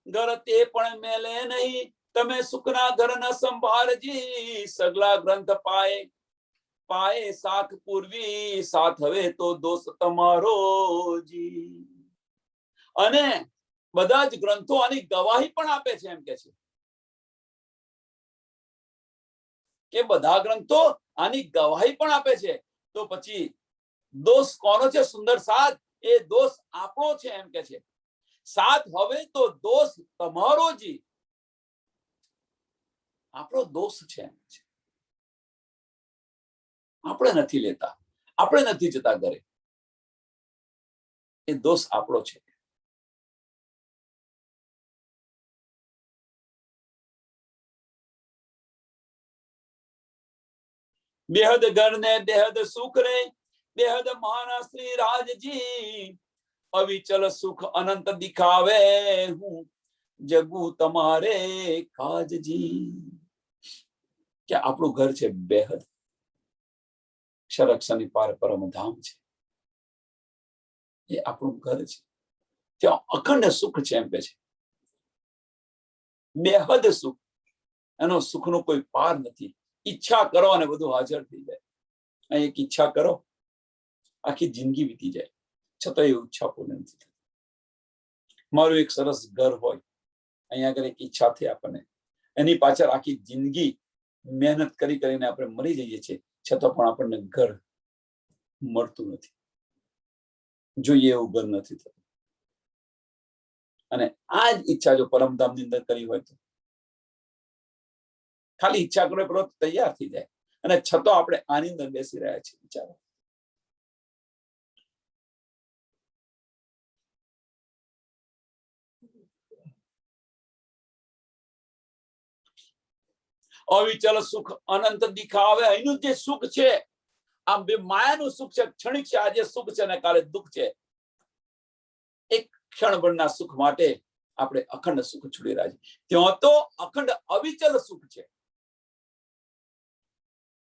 ઘર તે પણ મેલે નહીં, તમે સુખના ઘર ન સંભાળજી. સગલા ગ્રંથ પાએ પાએ સાથ પૂર્વી, સાથ હવે તો દોષ તમારો જી. અને બધા જ ગ્રંથો આની ગવાહી પણ આપે છે. એમ કે છે કે બધા ગ્રંથો આની ગવાહી પણ આપે છે. તો પછી દોષ કોનો છે? સુંદર સાથ, એ દોષ આપણો છે. એમ કે છે સાથ હવે તો દોષ તમારો જી. આપણો દોષ છે. આપણે નથી લેતા, આપણે નથી જતા ઘરે, એ દોષ આપણો છે. બેહદ ઘર ને બેહદ સુખ રે, બેહદ મહાન શ્રી રાજજી. અવિચલ સુખ અનંત દિખાવે, હું જગુ તમારે કાજજી. કે આપણું ઘર છે બેહદ, ક્ષરક્ષની પાર પરમધામ છે, એ આપણું ઘર છે. ત્યાં અખંડ સુખ છે. એમ કે છે બેહદ સુખ, એનો સુખનો કોઈ પાર નથી. ઈચ્છા કરો અને બધું હાજર થઈ જાય. અહીં એક ઈચ્છા કરો, આખી જિંદગી વીતી જાય, છતાં એ ઈચ્છા પૂર્ણ નથી થતી. મારું એક સરસ ઘર હોય, અહીંયા આગળ એક ઈચ્છા થઈ આપણને, એની પાછળ આખી જિંદગી મહેનત કરી કરીને આપણે મરી જઈએ છીએ, છતાં પણ આપણને ઘર મળતું નથી. જોઈએ એવું ઘર નથી થતું. અને આ જ ઈચ્છા જો પરમધામની અંદર કરી હોય તો ખાલી ઈચ્છા કરો તૈયાર થઈ જાય, અને છતાં આપણે આની અંદર બેસી રહ્યા છીએ. વિચારો, અવિચલ સુખ અનંત દિખાવે. અહીંનું જે સુખ છે, આ બે માયાનું સુખ છે, ક્ષણિક છે. આજે સુખ છે અને કાલે દુઃખ છે. એક ક્ષણભરના સુખ માટે આપણે અખંડ સુખ છોડી રહ્યા છીએ. ત્યાં તો અખંડ અવિચલ સુખ છે.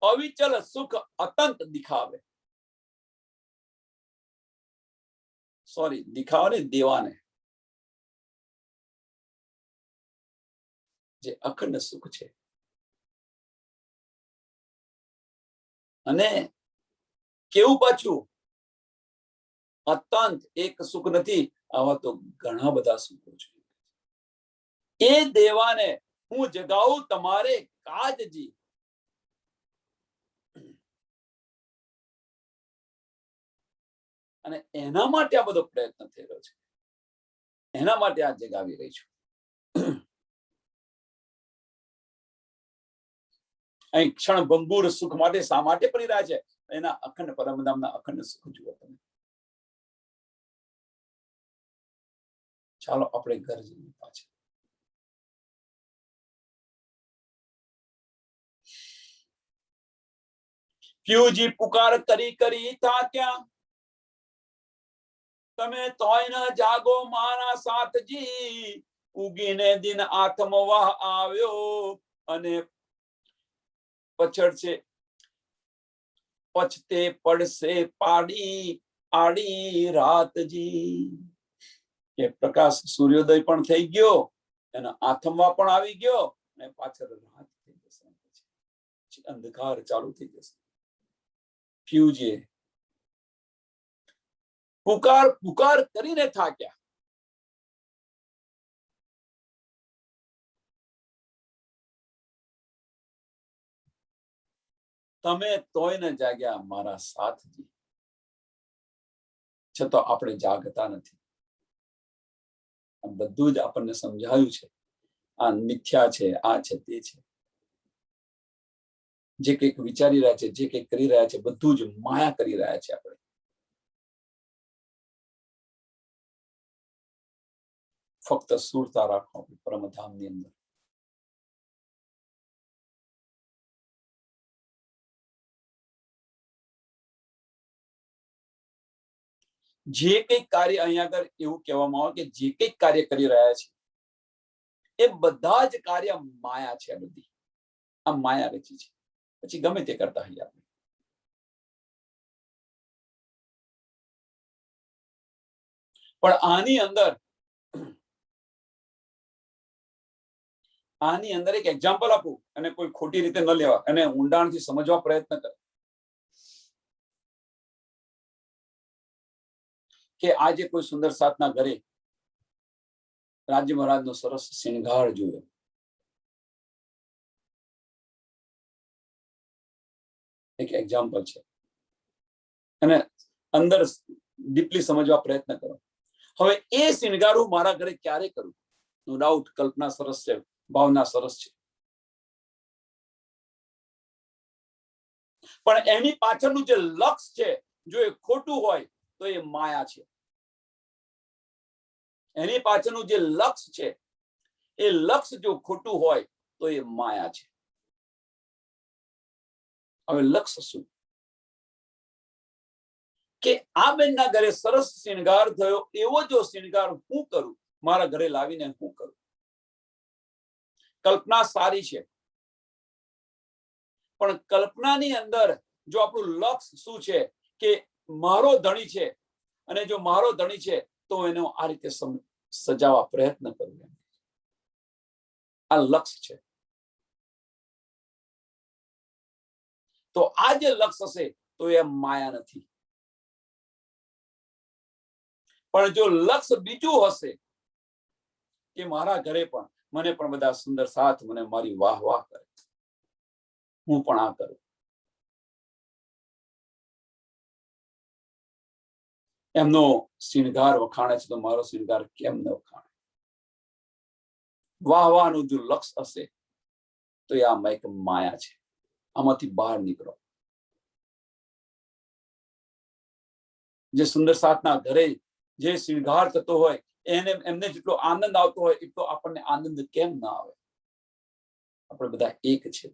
અવિચલ સુખ અતંત દિખાવે. સોરી, દિખાવે ને, દેવાને. જે અખંડ સુખ છે, અને કેવું પાછું અત્યંત એક સુખ નથી, આવા તો ઘણા બધા સુખો છે. એ દેવાને હું જગાવું તમારે કાજજી. અને એના માટે આ બધો પ્રયત્ન થઈ રહ્યો છે, એના માટે આ જગાવી રહી છું. અહીં ક્ષણ ભંગુર સુખ માટે શા માટે પડી રહ્યા છે? એના અખંડ પરમધામના અખંડ સુખ જુઓ તમે. ચાલો આપણે ઘર જઈએ પાછા. પ્યુજી પુકાર કરી કરી થાક્યા, તમે તોય ન જાગો મારા સાથજી. ઉગીને દિન આત્મવાહ આવ્યો અને પછડશે પછતે પડશે પાડી આડી રાતજી. કે પ્રકાશ સૂર્યોદય પણ થઈ ગયો, એનો આથમવા પણ આવી ગયો, અને પાછળ રાત થઈ જશે, પછી અંધકાર ચાલુ થઈ જશે. ફ્યુજે પુકાર પુકાર કરીને થાક્યા. તમે તોય ન જાગ્યા મારા સાથજી. છતાં આપણે જાગતા નથી. આ બધું જ આપણને સમજાયું છે. આ મિથ્યા છે, આ છે, તે છે. જે કંઈક વિચારી રહ્યા છે, જે કંઈક કરી રહ્યા છે, બધું જ માયા કરી રહ્યા છે. આપણે ફક્ત સુરતા રાખો પરમધામની અંદર. જે કંઈક કાર્ય અહીંયા આગળ એવું કહેવામાં આવે કે જે કંઈક કાર્ય કરી રહ્યા છે એ બધા જ કાર્ય માયા છે. બધી આ માયા રચી છે. પછી ગમે તે કરતા હોઈએ આપણે. પણ આની અંદર એક એક્ઝામ્પલ આપું, અને કોઈ ખોટી રીતે ન લેવા, અને ઊંડાણથી સમજવા પ્રયત્ન કરે કે આજે કોઈ સુંદર સાતના ઘરે રાજ્ય મહારાજનો સરસ શિંગાર જોયો. એક એક્ઝામ્પલ છે, અને અંદર ડીપલી સમજવા પ્રયત્ન કરો. હવે એ શિંગાર હું મારા ઘરે ક્યારે કરું? નો ડાઉટ કલ્પના સરસ છે, ભાવના સરસ છે, પણ એની પાછળનું જે લક્ષ્ય છે, જો એ ખોટું હોય તો એ માયા છે. એની પાછળનું જે લક્ષ્ય છે, એ લક્ષ્ય જો ખોટું હોય તો એ માયા છે. હવે લક્ષ્ય શું? કે આ બેનના ઘરે સરસ શિંગાર થયો, એવો જો શિંગાર હું કરું, મારા ઘરે લાવીને હું કરું. કલ્પના સારી છે, પણ કલ્પનાની અંદર જો આપણું લક્ષ્ય શું છે કે મારો ધણી છે, અને જો મારો ધણી છે તો એનો આ રીતે સજાવવા પ્રયત્ન કરવો, આ લક્ષ્ય છે. તો આ જે લક્ષ્ય હશે તો એ માયા નથી. પણ જો લક્ષ્ય બીજું હશે કે મારા ઘરે પણ મને પણ બધા સુંદર સાથ મને મારી વાહ વાહ કરે, હું પણ આ કરું, એમનો શિંગાર વખાણે છે તો મારો શિંગાર કેમ ન વખાણે? વાહ વાહનું જો લક્ષ્ય હશે તો એ આમાં એક માયા છે. આમાંથી બહાર નીકળો. જે સુંદર સાતના ઘરે જે શિંગાર થતો હોય એમને જેટલો આનંદ આવતો હોય એટલો આપણને આનંદ કેમ ના આવે? આપણે બધા એક છે.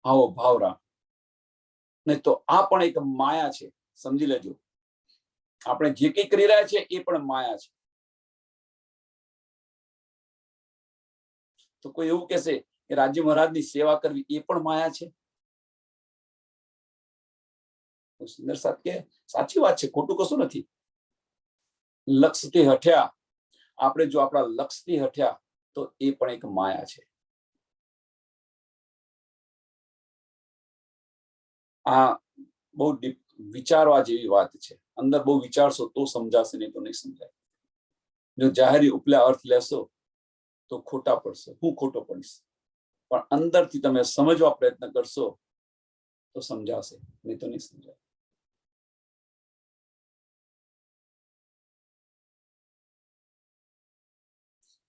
આવો ભાવ રાખ, નહીં તો આ પણ એક માયા છે. સમજી લેજો, આપણે જે કંઈ કરી રહ્યા છે એ પણ માયા છે. તો કોઈ એવું કહેશે કે રાજ્ય મહારાજની સેવા કરવી એ પણ માયા છે? સુંદર સાત કે સાચી વાત છે, ખોટું કશું નથી. લક્ષ્યથી હટ્યા, આપણે જો આપણા લક્ષ્યથી હટ્યા તો એ પણ એક માયા છે. આ બહુ વિચારવા જેવી વાત છે. અંદર બહુ વિચારશો તો સમજાશે, નહીં તો નહીં સમજાય. જો જાહેરી ઉપલા અર્થ લેશો તો ખોટા પડશો, હું ખોટો પડીશ. પણ અંદરથી તમે સમજવા પ્રયત્ન કરશો તો સમજાશે, નહીં તો નહીં સમજાય.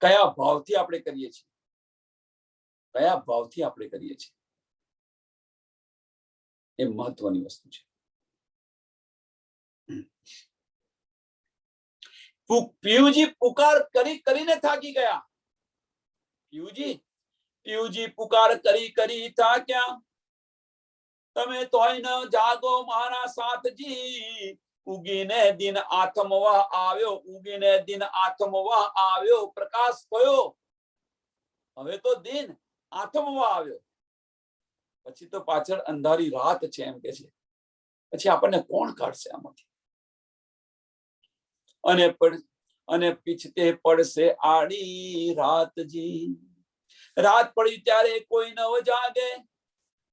કયા ભાવથી આપણે કરીએ છીએ? કયા ભાવથી આપણે કરીએ છીએ? એ મહત્વની વસ્તુ છે. પિયુજી પુકાર કરી કરીને થાકી ગયા. પિયુજી પુકાર કરી કરી થાક્યા. તમે તોય ન જાગો મારા સાથજી. ઉગીને દિન આથમવા આવ્યો, ઉગીને દિન આથમવા આવ્યો. પ્રકાશ થયો, હવે તો દિન આથમવા આવ્યો. પછી તો પાછળ અંધારી રાત છે એમ કે છે. પછી આપણને કોણ કાઢશે આમાંથી? અને પીછતે પડશે આડી રાતજી. રાત પડી ત્યારે કોઈ ન જાગે,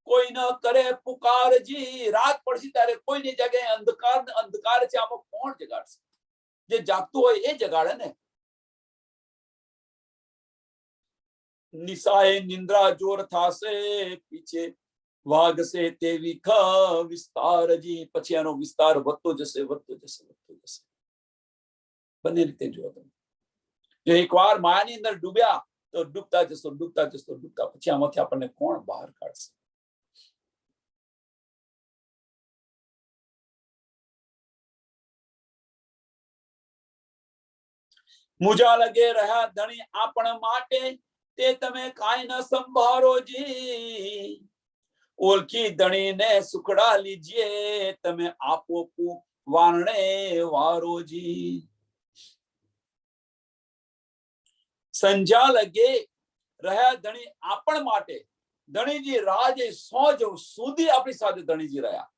કોઈ ન કરે પુકારજી. રાત પડશે ત્યારે કોઈ નહીં જાગે. અંધકાર અંધકાર છે, આમાં કોણ જગાડશે? જે જાગતું હોય એ જગાડે ને. નિશાએ નિંદ્રા જોર થાશે, પીછે વાગશે તેવી વિસ્તારજી. પછી એનો વિસ્તાર વધતો જશે, વધતો જશે, વધતો જશે. બંને રીતે જુઓ તમે. જો એકવાર માયાની અંદર ડૂબ્યા તો ડૂબતા જશો, ડૂબતા જશો, ડૂબતા. પછી આમાંથી આપણને કોણ બહાર કાઢશે? મુજા લગે રહ્યા ધણી આપણ માટે, તે તમે કાંઈ ન સંભાળોજી. ઓળખી ધણીને સુખડા લીજીએ, તમે આપો વારણે વારોજી. સંજા લગે રહ્યા ધણી આપણ માટે. ધણીજી રાજે સોજ સુધી આપણી સાથે ધણીજી રહ્યા.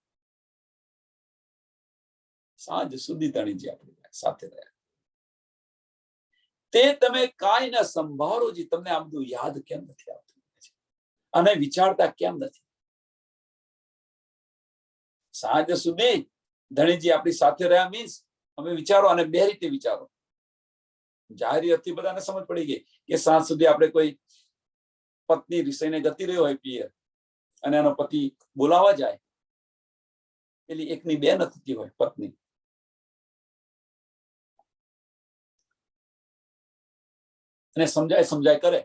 સાંજ સુધી ધણીજી આપણી સાથે રહ્યા. તે તમે કાંઈ ન સંભાળોજી. તમને આ બધું યાદ કેમ નથી આવતું અને વિચારતા કેમ નથી? સાંજ સુધી ધણીજી આપણી સાથે રહ્યા મીન્સ અમે વિચારો, અને બે રીતે વિચારો. જાહેરી હતી બધાને સમજ પડી ગઈ કે સાંજ સુધી આપણે કોઈ પત્ની વિષયને ગતિ રહ્યો હોય પિયર, અને એનો પતિ બોલાવા જાય, પેલી એકની બે ન થતી હોય પત્ની, અને સમજાય કરે.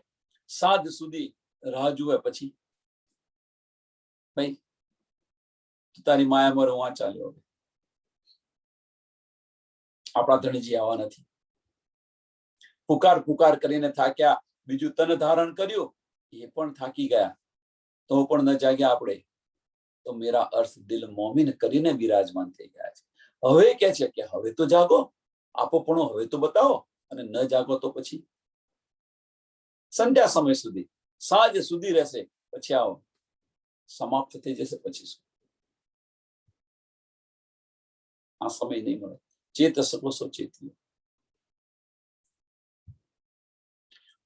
સાંજ સુધી રાહ જુએ. પછી ભાઈ તારી માયા મર હું ચાલ્યો. આપણા ધણીજી આવા નથી. પુકાર કરીને થાક્યા. બીજું તન ધારણ કર્યું, એ પણ થાકી ગયા, તો પણ ન જાગ્યા આપણે. તો મેરા અર્થ દિલ મોમિન કરીને બિરાજમાન થઈ ગયા છે. હવે કે છે કે હવે તો જાગો, આપો પણ હવે તો બતાવો. અને ન જાગો તો પછી સંધ્યા સમય સુધી, સાંજ સુધી રહેશે. પછી આવો સમાપ્ત થઈ જશે. પછી શું? આ સમય નહીં મળે. ચેત શકો સો ચેતી.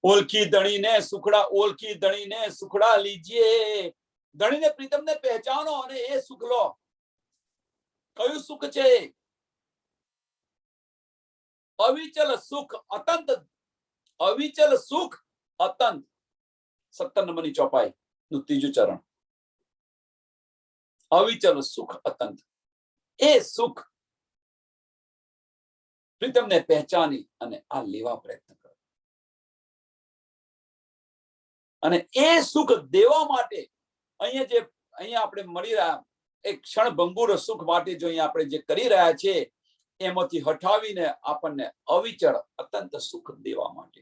ઓળખી ધણીને સુખડા, ઓળખી ધણીને સુખડા લીજીએ. ધણીને પ્રીતમને પહેચાનો અને એ સુખ લો. કયું સુખ છે? અવિચલ સુખ અતંત. અવિચલ સુખ અતંત. 17 નંબરની ચોપાઈ નું ત્રીજું ચરણ. અવિચલ સુખ અતંત. એ સુખ પ્રીતમને પહેચાની અને આ લેવા પ્રયત્ન કરો. અને એ સુખ દેવા માટે અહીંયા આપણે મળી રહ્યા એક ક્ષણ ભંગુર સુખ માટે જો અહીંયા આપણે જે કરી રહ્યા છે, એમાંથી હટાવીને આપણને અવિચળ અત્યંત સુખ દેવા માટે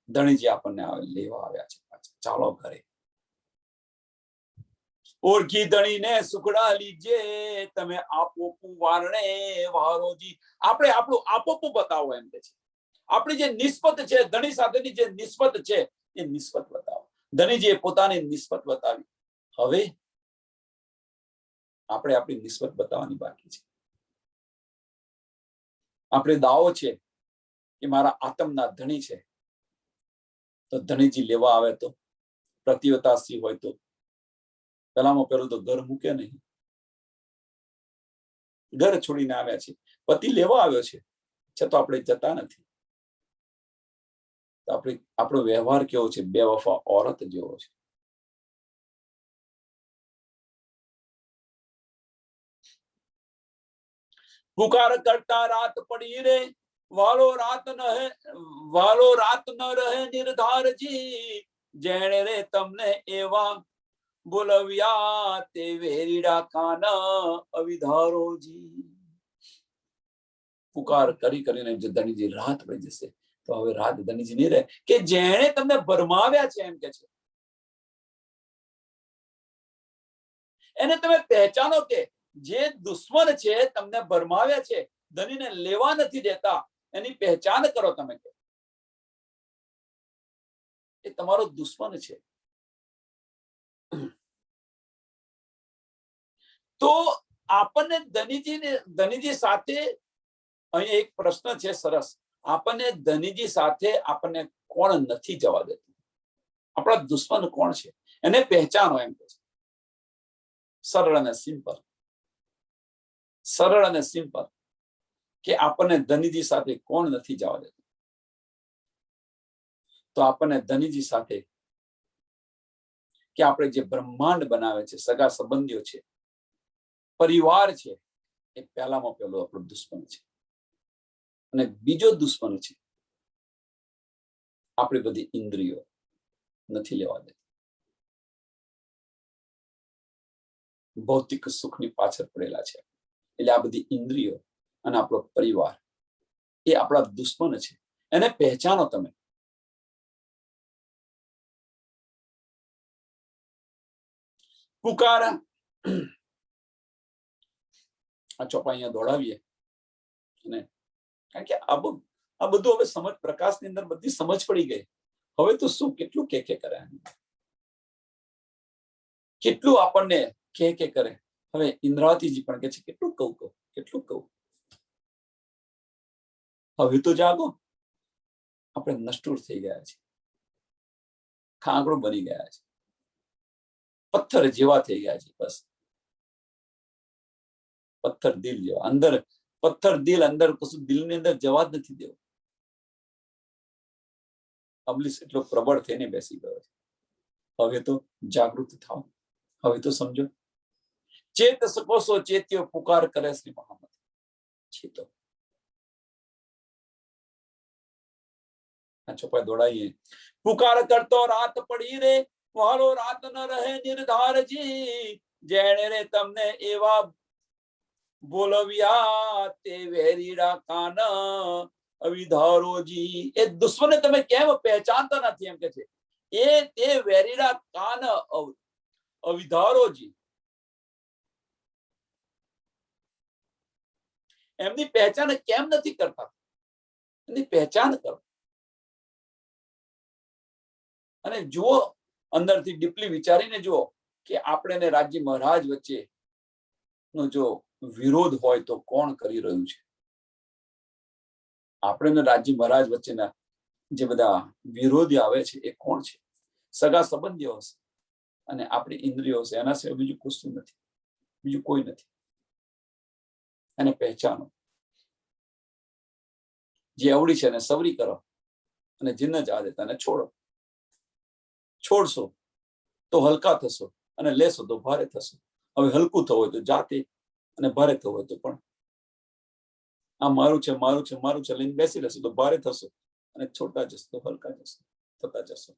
ધણીજી આપણને લેવા આવ્યા છે. ચાલો ઘરે. ઓળખી ધણીને સુખડા લીજે, તમે આપો વારણે વારોજી. આપણે આપણું આપોપું બતાવો એમ કે છે. આપણી જે નિસ્બત છે, ધણી સાથેની જે નિસ્બત છે, એ નિસ્બત બતાવો. ધણીજીએ પોતાની નિસ્બત બતાવી. હવે આપણે આપણી નિસ્બત બતાવવાની બાકી છે. આપણે દાવો છે કે મારા આત્મના ધણી છે, તો ધણીજી લેવા આવે તો પ્રતિવતાસી હોય તો પેલામાં પેલું તો ઘર મૂકે નહીં. ઘર છોડીને આવ્યા છે, પતિ લેવા આવ્યો છે, છતાં આપણે જતા નથી. તો આપણો વ્યવહાર કેવો છે? બેવફા ઓરત જેવો છે. પુકાર કરતા રાત પડી રે, વાલો રાત ન રહે નિર્ધારજી. જેણે રે તમને એવા બોલવ્યા તે વેરીડા કાન અવિધારોજી. પુકાર કરી કરીને જો ધણીજી રાહત પડી જશે તો હવે રાત ધણીજી નહીં રહે કે જેણે તમને ભરમાવ્યા છે એમ કે છે. એને તમે પહેચાનો કે જે દુશ્મન છે તમને ભરમાવ્યા છે, ધણીને લેવા નથી દેતા, એની પહેચાન કરો તમે કે એ તમારો દુશ્મન છે. તો આપણને ધનીજી સાથે અહીં એક પ્રશ્ન છે સરસ. આપણને ધનીજી સાથે આપણને કોણ નથી જવા દેતું? આપણા દુશ્મન કોણ છે એને પહેચાનો એમ કે છે. સરળ અને સિમ્પલ, સરળ અને સિમ્પલ કે આપણને ધનીજી સાથે કોણ નથી જવા દેતું? તો આપણને ધનીજી સાથે કે આપણે જે બ્રહ્માંડ બનાવે છે, સગા સંબંધીઓ છે, પરિવાર છે, એ પહેલામાં પહેલો આપણો દુશ્મન છે. અને બીજો દુશ્મન છે આપણી બધી ઇન્દ્રિયો નથી લેવા દેતી. ભૌતિક સુખની પાછળ પડેલા છે. એટલે આ બધી ઇન્દ્રિયો અને આપણો પરિવાર એ આપણા દુશ્મન છે. એને પહેચાનો તમે. પુકાર આ ચોપા અહીંયા દોડાવીએ અને કારણ કે આ બધું હવે સમજ પ્રકાશની અંદર બધી સમજ પડી ગઈ. હવે તો શું કેટલું કે કરે, કેટલું આપણને કે કરે. હવે ઇન્દ્રાવતીજી પણ કે છે કેટલું કહું કેટલું કહું. હવે તો જાગો. આપણે નષ્ટુર થઈ ગયા છે, ખાંગડો બની ગયા છે, પથ્થર જેવા થઈ ગયા છે. બસ પથ્થર દિલ જેવા. અંદર પથ્થર દિલ, અંદર કશું દિલની અંદર જવા જ નથી દેવું. અબલીસ એટલો પ્રબળ થઈને બેસી ગયો છે. હવે તો જાગૃત થાવ. હવે તો સમજો. ચેત સકો સો ચેત્યો પુકાર કરે શ્રી મહામત. ચેતો. આ ચોપાઈ દોડાઈએ. પુકાર કરતો રાત પડી રે, વાલો રાત ન રહે નિર્ધારજી. જેણે રે તમને એવા બોલવ્યા તે વેરીડા કાન અવિધારોજી. એ દુશ્મને તમે કેમ પહેચાનતા નથી એમ કે છે. એ તે વેરીડા કાન અવિધારોજી. એમની પહેચાન કેમ નથી કરતા? એની પહેચાન કરો અને જુઓ, અંદરથી ડીપલી વિચારીને જુઓ કે આપણે ને રાજ્ય મહારાજ વચ્ચે નો જો વિરોધ હોય તો કોણ કરી રહ્યું છે? આપણે ને રાજ્ય મહારાજ વચ્ચેના જે બધા વિરોધી આવે છે એ કોણ છે? સગા સંબંધીઓ હશે અને આપણી ઇન્દ્રિયો હશે. એના સિવાય બીજું કશું નથી, બીજું કોઈ નથી. એને પહેચાનો. જે અવળી છે એને સવરી કરો અને જીન જ આદેતા ને છોડો. છોડશો તો હલકા થશો અને લેશો તો ભારે થશો. હવે હલકું થવું હોય તો જાતે અને ભારે થવું હોય તો પણ આ મારું છે મારું છે મારું છે લઈને બેસી રહેશો તો ભારે થશો અને છોડતા જશો તો હલકા જશો, થતા જશો.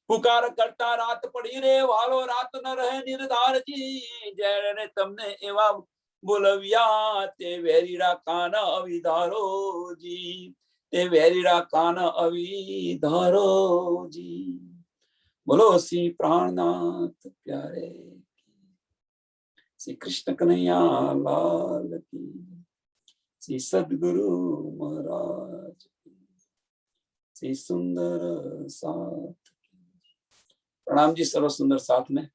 પુકાર કરતા રાત પડી રે, વાલો રાત ન રહે નિર્ધારજી. જેણે તમને એવા બોલવ્યા તે વેરીડા કાન અવિધારોજી. તે વેરીડા કાન અવિધારોજી. બોલો શ્રી પ્રાણનાથ પ્યારે, શ્રી કૃષ્ણ કનૈયા લાલ કી, શ્રી સદગુરુ મહારાજ, શ્રી સુંદર સાથ. પ્રणाम जी सर्व सुंदर साथ में.